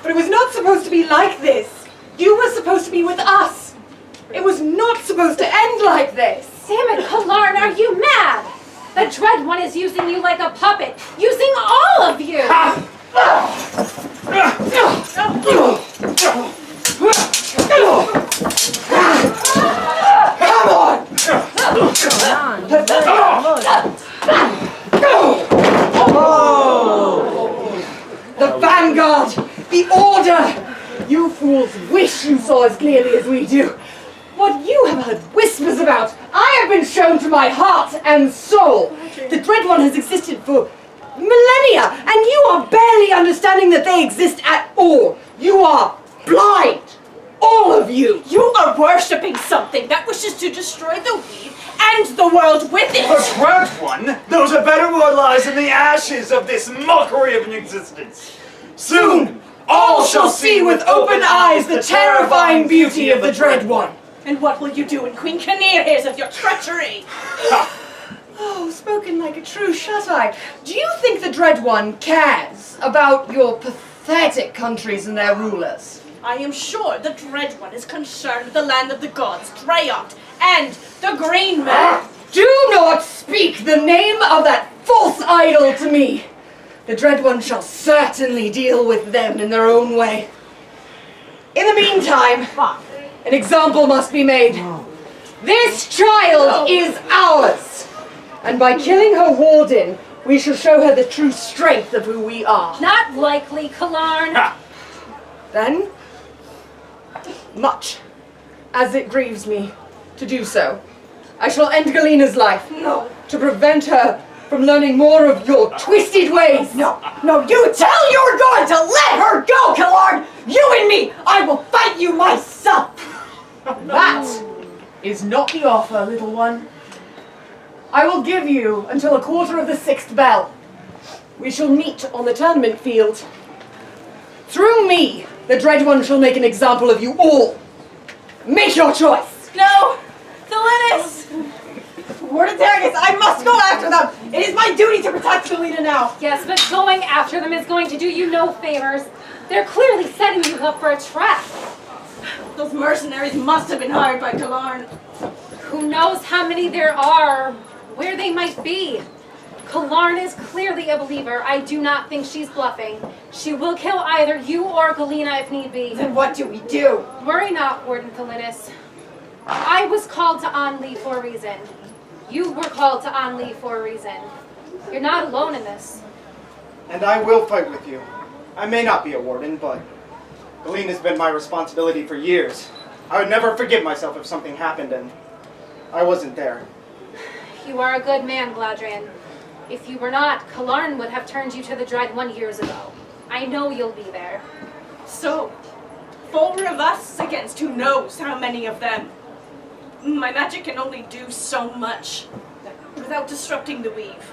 But it was not supposed to be like this. You were supposed to be with us. It was not supposed to end like this. Damn it, Kalarn, are you mad? The Dread One is using you like a puppet, using all of you! Come on! The Vanguard! The Order! You fools wish you saw as clearly as we do. What you have heard whispers about, I have been shown to my heart and soul. The Dread One has existed for millennia, and you are barely understanding that they exist at all. You are blind. All of you. You are worshipping something that wishes to destroy the weave and the world with it. The Dread One knows a better world lies in the ashes of this mockery of an existence. Soon, all shall see with open eyes the terrifying beauty of the Dread One. And what will you do when Queen Kinnear hears of your treachery? Oh, spoken like a true shut-eye. Do you think the Dread One cares about your pathetic countries and their rulers? I am sure the Dread One is concerned with the land of the gods, Dreyot, and the Green Man. Do not speak the name of that false idol to me. The Dread One shall certainly deal with them in their own way. In the meantime, an example must be made. This child is ours. And by killing her warden, we shall show her the true strength of who we are. Not likely, Kalarn. Then, much as it grieves me to do so, I shall end Galena's life. No. To prevent her from learning more of your twisted ways. No, you tell you're going to let her go, Kalarn! You and me, I will fight you myself! That is not the offer, little one. I will give you until 6:15 bell. We shall meet on the tournament field. Through me, the Dread One shall make an example of you all. Make your choice. No! Thalinis! Warden Terragus, I must go after them! It is my duty to protect Galena now! Yes, but going after them is going to do you no favors. They're clearly setting you up for a trap. Those mercenaries must have been hired by Kalarn. Who knows how many there are, where they might be. Kalarn is clearly a believer. I do not think she's bluffing. She will kill either you or Galena if need be. Then what do we do? Worry not, Warden Thalinis. I was called to Anli for a reason. You were called to Anli for a reason. You're not alone in this. And I will fight with you. I may not be a warden, but Galena's been my responsibility for years. I would never forgive myself if something happened and I wasn't there. You are a good man, Gladrian. If you were not, Kalarn would have turned you to the Dread One years ago. I know you'll be there. So, 4 of us against who knows how many of them. My magic can only do so much without disrupting the weave.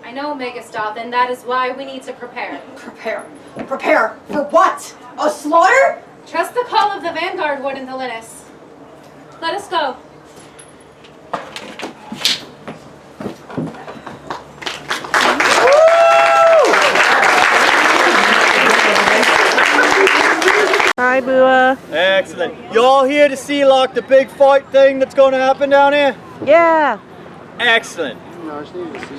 I know, Megastothan. That is why we need to prepare. Prepare? Prepare for what? A slaughter? Trust the call of the Vanguard, Warden Thelynis. Let us go. Hi, Bua. Excellent. You all here to see like the big fight thing that's going to happen down here? Yeah. Excellent.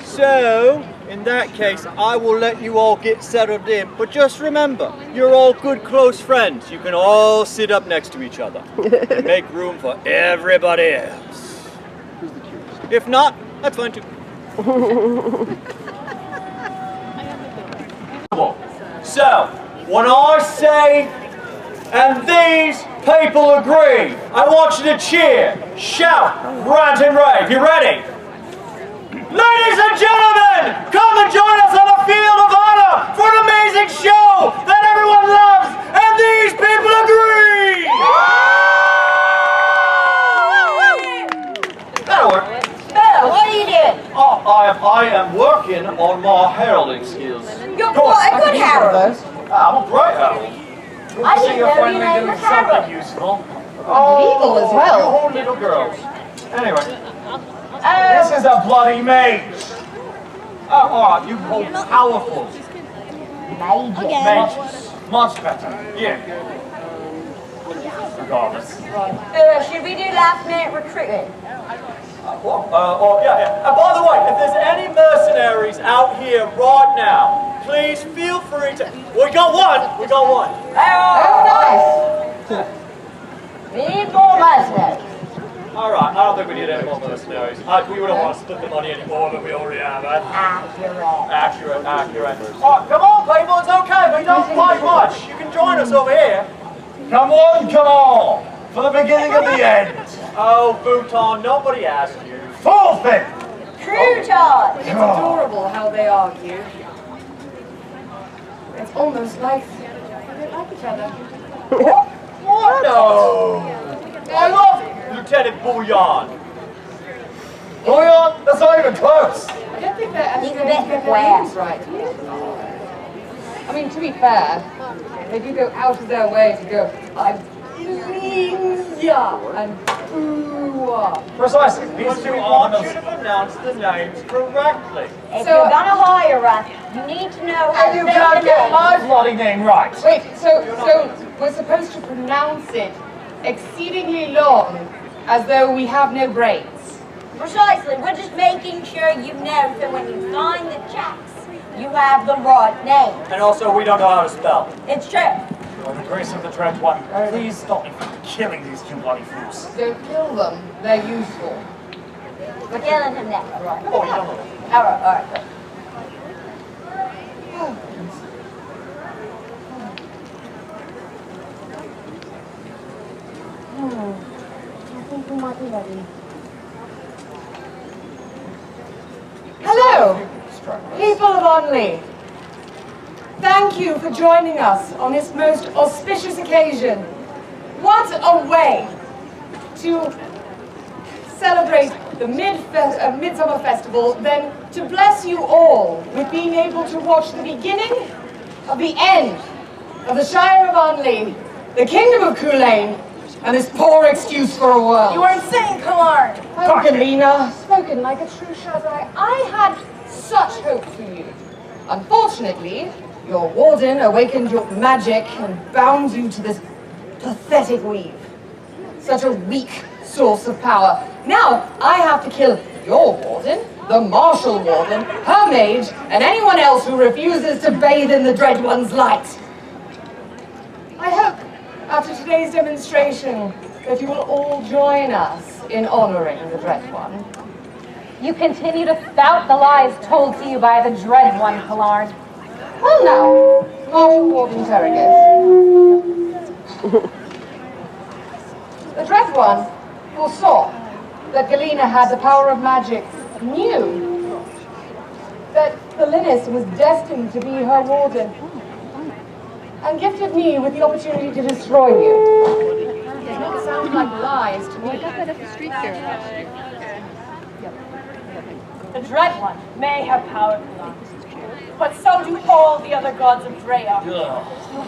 So, in that case, I will let you all get settled in. But just remember, you're all good close friends. You can all sit up next to each other and make room for everybody else. If not, that's fine too. So, when I say, and these people agree, I want you to cheer, shout, rant and rave. You ready? Ladies and gentlemen, come and join us on the Field of Honor for an amazing show that everyone loves, and these people agree! That'll work. Bella, what are you doing? Oh, I am working on my heralding skills. You're quite a good herald. I'm a great herald. I didn't know finally your name doing was something Harold. useful. Legal as well. You whole little girls. Anyway, this is a bloody mage. Oh, alright, you call powerful. Mages. Much better. Yeah. Regardless. Should we do last minute recruiting? Yeah. And by the way, if there's any mercenaries out here right now, please feel free to. We got one. Oh, nice. We need more mercenaries. Alright, I don't think we need any more mercenaries. We wouldn't want to split the money anymore than we already have, eh? Accurate. Alright, come on, people, it's okay. We don't fight much. You can join us over here. Come on. For the beginning of the end. Oh, Bhutan, nobody asked you. Forfeit! Crouton! It's adorable how they argue. It's almost like they like each other. What? No! I love Lieutenant Bouillon. Bouillon? That's not even close. I don't think they're actually He's a going bit to get their wet. names right. I mean, to be fair, they do go out of their way to go, I'm Ilinia and Bua. Precisely. These two honors should have pronounced the names correctly. If you're gonna hire us, you need to know how to You say can't the get name. my bloody name right. Wait, so we're supposed to pronounce it exceedingly long, as though we have no brains. Precisely. We're just making sure you know so when you sign the checks, you have the right name. And also, we don't know how to spell. It's true. By the grace of the Dread One, please stop me from killing these two bloody fools. Don't kill them, they're useful. We're killing him now. All right. Oh, you don't know. All right. I think we might be ready. Hello, people of Onley. Thank you for joining us on this most auspicious occasion. What a way to celebrate the Midsummer Festival than to bless you all with being able to watch the beginning of the end of the Shire of Onley, the Kingdom of Kulain, and this poor excuse for a world. You are insane, Kalar! Oh, Galena, spoken like a true Shazai. I had such hope for you. Unfortunately, your warden awakened your magic and bound you to this pathetic weave. Such a weak source of power. Now, I have to kill your warden, the martial warden, her mage, and anyone else who refuses to bathe in the Dread One's light. I hope, after today's demonstration, that you will all join us in honoring the Dread One. You continue to spout the lies told to you by the Dread One, Kalarn. Well now, Marshal Warden Terragus. The Dread One foresaw that Galena had the power of magic, knew that Thelynis was destined to be her warden, and gifted me with the opportunity to destroy you. It sounds like lies to me. The Dread One may have power, but so do all the other gods of Drea.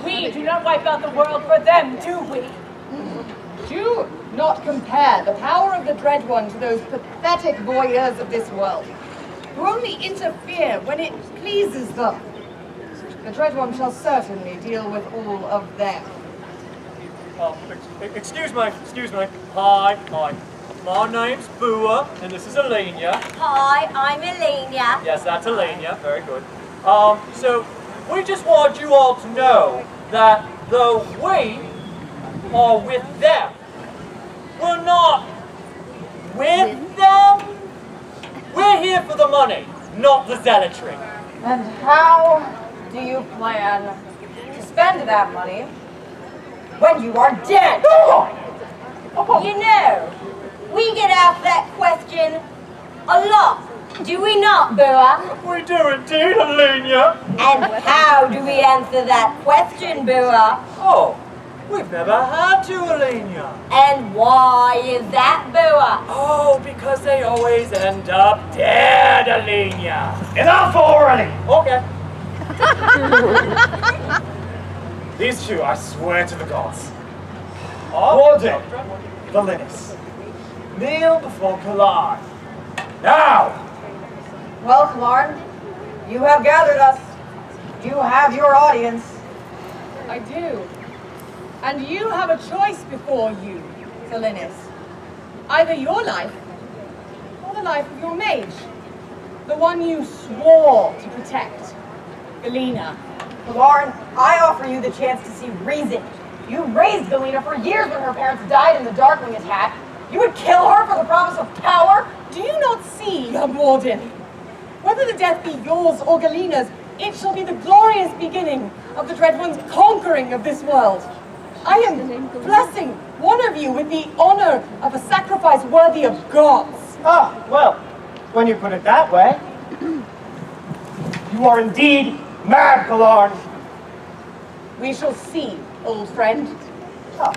We do not wipe out the world for them, do we? Do not compare the power of the Dread One to those pathetic voyeurs of this world, who only interfere when it pleases them. The Dread One shall certainly deal with all of them. Excuse me. Hi. My name's Bua, and this is Elenia. Hi, I'm Elenia. Yes, that's Elenia. Very good. So, we just want you all to know that though we are with them, we're not with them. We're here for the money, not the zealotry. And how do you plan to spend that money when you are dead? You know, we get asked that question a lot, do we not, Bua? We do indeed, Elenia. And how do we answer that question, Bua? Oh, we've never had to, Elenia. And why is that, Bua? Oh, because they always end up dead, Elenia. Enough already! Okay. These two, I swear to the gods. Oh, Warden, Valinis, kneel before Kalar. Now! Well, Kalarn, you have gathered us. You have your audience. I do. And you have a choice before you, Salinis. Either your life, or the life of your mage. The one you swore to protect, Galena. Kalarn, I offer you the chance to see reason. You raised Galena for years when her parents died in the Darkling attack. You would kill her for the promise of power? Do you not see, young Warden? Whether the death be yours or Galena's, it shall be the glorious beginning of the Dread One's conquering of this world. I am blessing one of you with the honor of a sacrifice worthy of gods. Ah, well, when you put it that way, you are indeed mad, Kalarn. We shall see, old friend.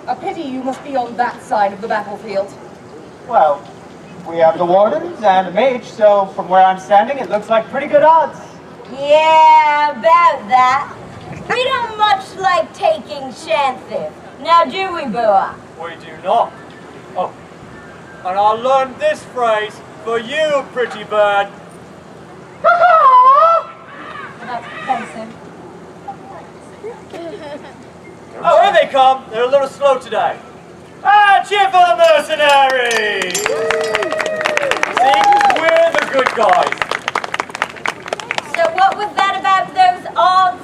A pity you must be on that side of the battlefield. Well, we have the wardens and a mage, so from where I'm standing, it looks like pretty good odds. Yeah, about that. We don't much like taking chances. Now do we, Bua? We do not. Oh, and I learned this phrase for you, pretty bird. That's offensive. Oh, here they come. They're a little slow today. Ah, cheer for the mercenaries! See, we're the good guys. So what was that about those odds?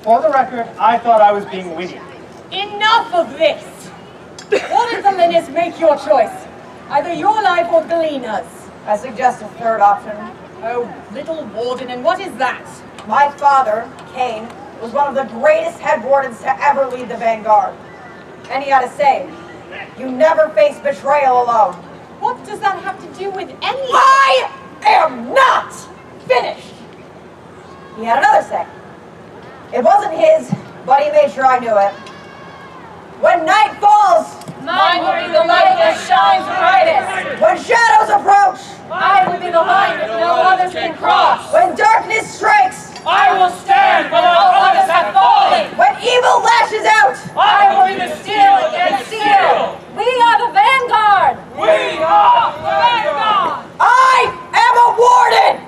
For the record, I thought I was being witty. Enough of this! Warden Salinis, make your choice. Either your life or Galena's. I suggest a third option. Oh, little Warden, and what is that? My father, Kane, was one of the greatest head wardens to ever lead the Vanguard. And he had to say, you never face betrayal alone. What does that have to do with anything? I am not finished! He had another say. It wasn't his, but he made sure I knew it. When night falls, mine will be the light that shines brightest. When shadows approach, I will be the line that no others can cross. When darkness strikes, I will stand where all others have fallen. When evil lashes out, I will be the steel against steel. We are the Vanguard. We are the Vanguard. I am a warden.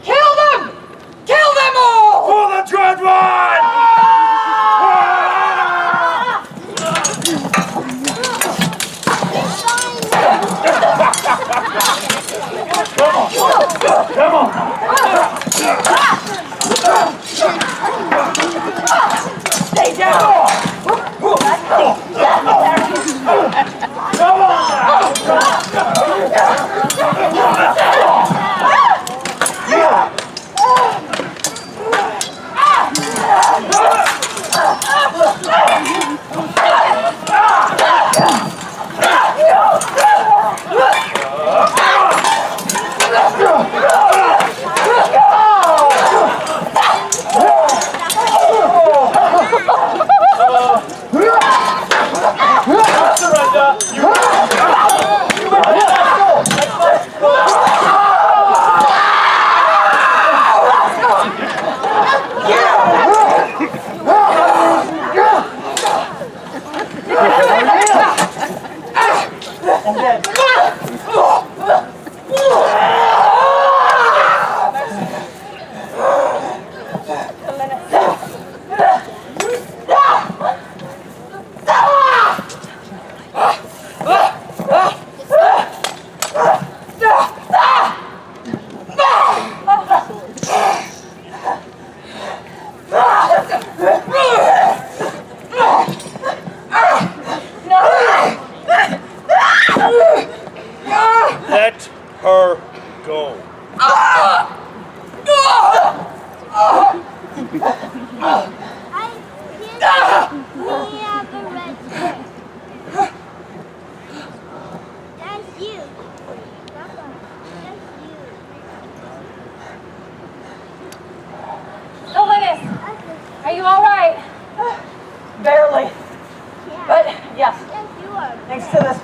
Kill them! Kill them all! For the Dread One! Come on! Stay down! Come on Come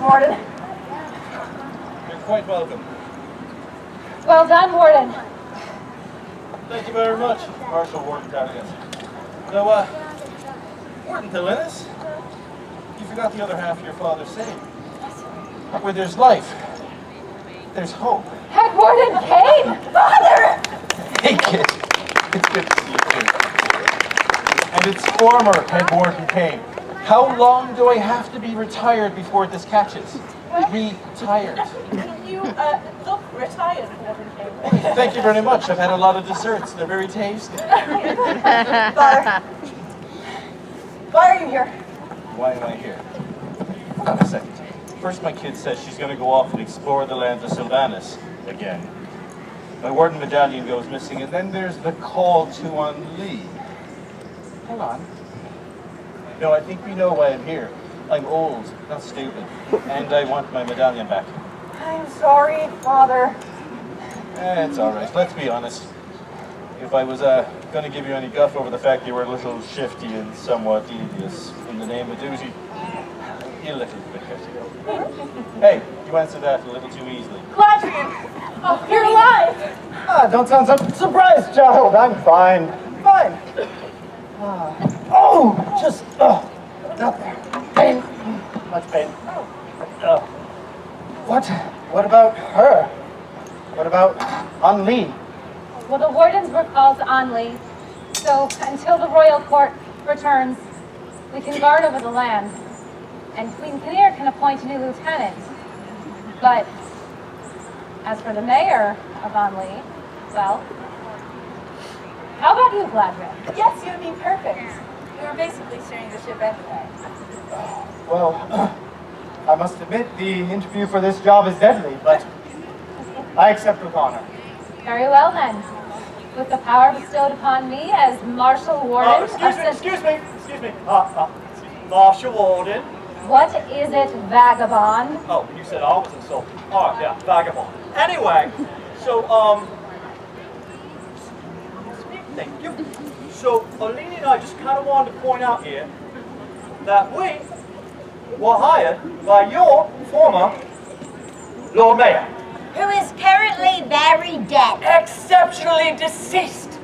Warden. You're quite welcome. Well done, Warden. Thank you very much, Marshal Warden Cadigan. So, Warden Thelinis, you forgot the other half of your father's saying. Where there's life, there's hope. Head Warden Kane! Father! Hey, kid. It's good to see you, too. And it's former Head Warden Kane. How long do I have to be retired before this catches? Retired. You look retired, Warden Kane. Thank you very much. I've had a lot of desserts. They're very tasty. Father, why are you here? Why am I here? Hold on a second. First, my kid says she's going to go off and explore the lands of Sylvanas again. My warden medallion goes missing, and then there's the call to unleash. Hold on. No, I think we know why I'm here. I'm old, not stupid, and I want my medallion back. I'm sorry, Father. It's all right. Let's be honest. If I was going to give you any guff over the fact you were a little shifty and somewhat devious in the name of duty, you're a little bit hefty. Hey, you answered that a little too easily. Gladrian! Oh, you're alive! Don't sound so surprised, child. I'm fine. Fine. Just not there. Pain. Much pain. What about her? What about Anli? Well, the wardens were called to Anli, so until the royal court returns, we can guard over the land, and Queen Kinnear can appoint a new lieutenant. But as for the mayor of Anli, well, how about you, Gladrian? Yes, you'd be perfect. We were basically steering the ship anyway. Well, I must admit the interview for this job is deadly, but I accept with honor. Very well then. With the power bestowed upon me as Marshal Warden... Excuse me. Marshal Warden. What is it, vagabond? Oh, you said I was insulted. Oh, yeah, vagabond. Anyway, so, thank you. So, Alini and I just kind of wanted to point out here that we were hired by your former Lord Mayor. Who is currently very dead. Exceptionally deceased.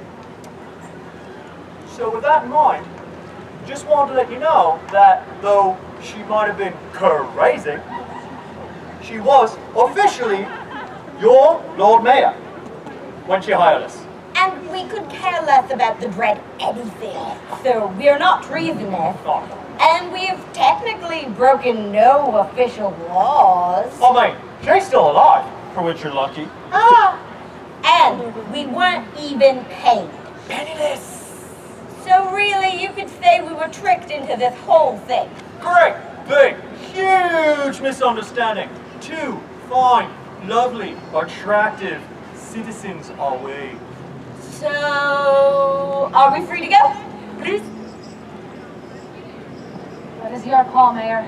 So with that in mind, just wanted to let you know that though she might have been crazy, she was officially your Lord Mayor when she hired us. And we could care less about the dread anything. So we're not treasonous. And we've technically broken no official laws. I mean, she's still alive, for which you're lucky. And we weren't even paid. Penniless. So really, you could say we were tricked into this whole thing. Great, big, huge misunderstanding. Two fine, lovely, attractive citizens are we. So, are we free to go? Please? That is your call, Mayor.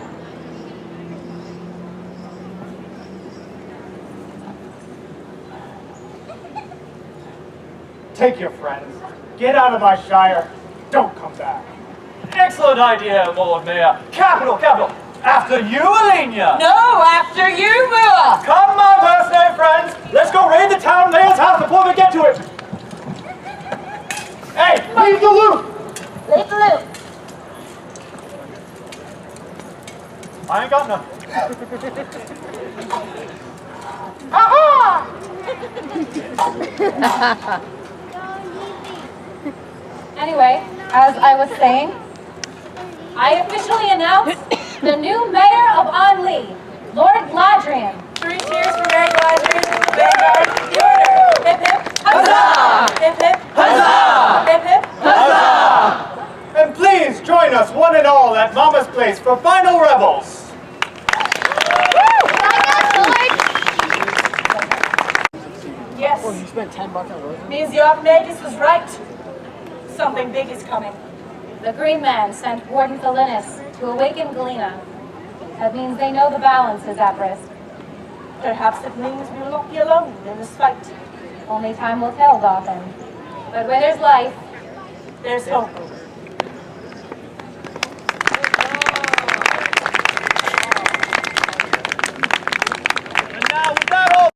Take your friends. Get out of my shire. Don't come back. Excellent idea, Lord Mayor. Capital. After you, Alenia. No, after you, Mua. Come, my mercenary friends. Let's go raid the town mayor's house before we get to it. Hey, leave the loot. Leave the loot. I ain't got none. Anyway, as I was saying, I officially announce the new mayor of Anli, Lord Gladrian. 3 cheers for Mayor Gladrian, Vanguard, the order. Hip hip, huzzah! Hip hip, huzzah! Hip hip, huzzah! And please join us, one and all, at Mama's Place for Final Rebels. Yes. Oh, you spent $10 on Rosie? Means the Archimedes was right. Something big is coming. The Green Man sent Warden Thelinis to awaken Galena. That means they know the balance is at risk. Perhaps it means we will not be alone in this fight. Only time will tell, Dothan. But where there's life, there's hope.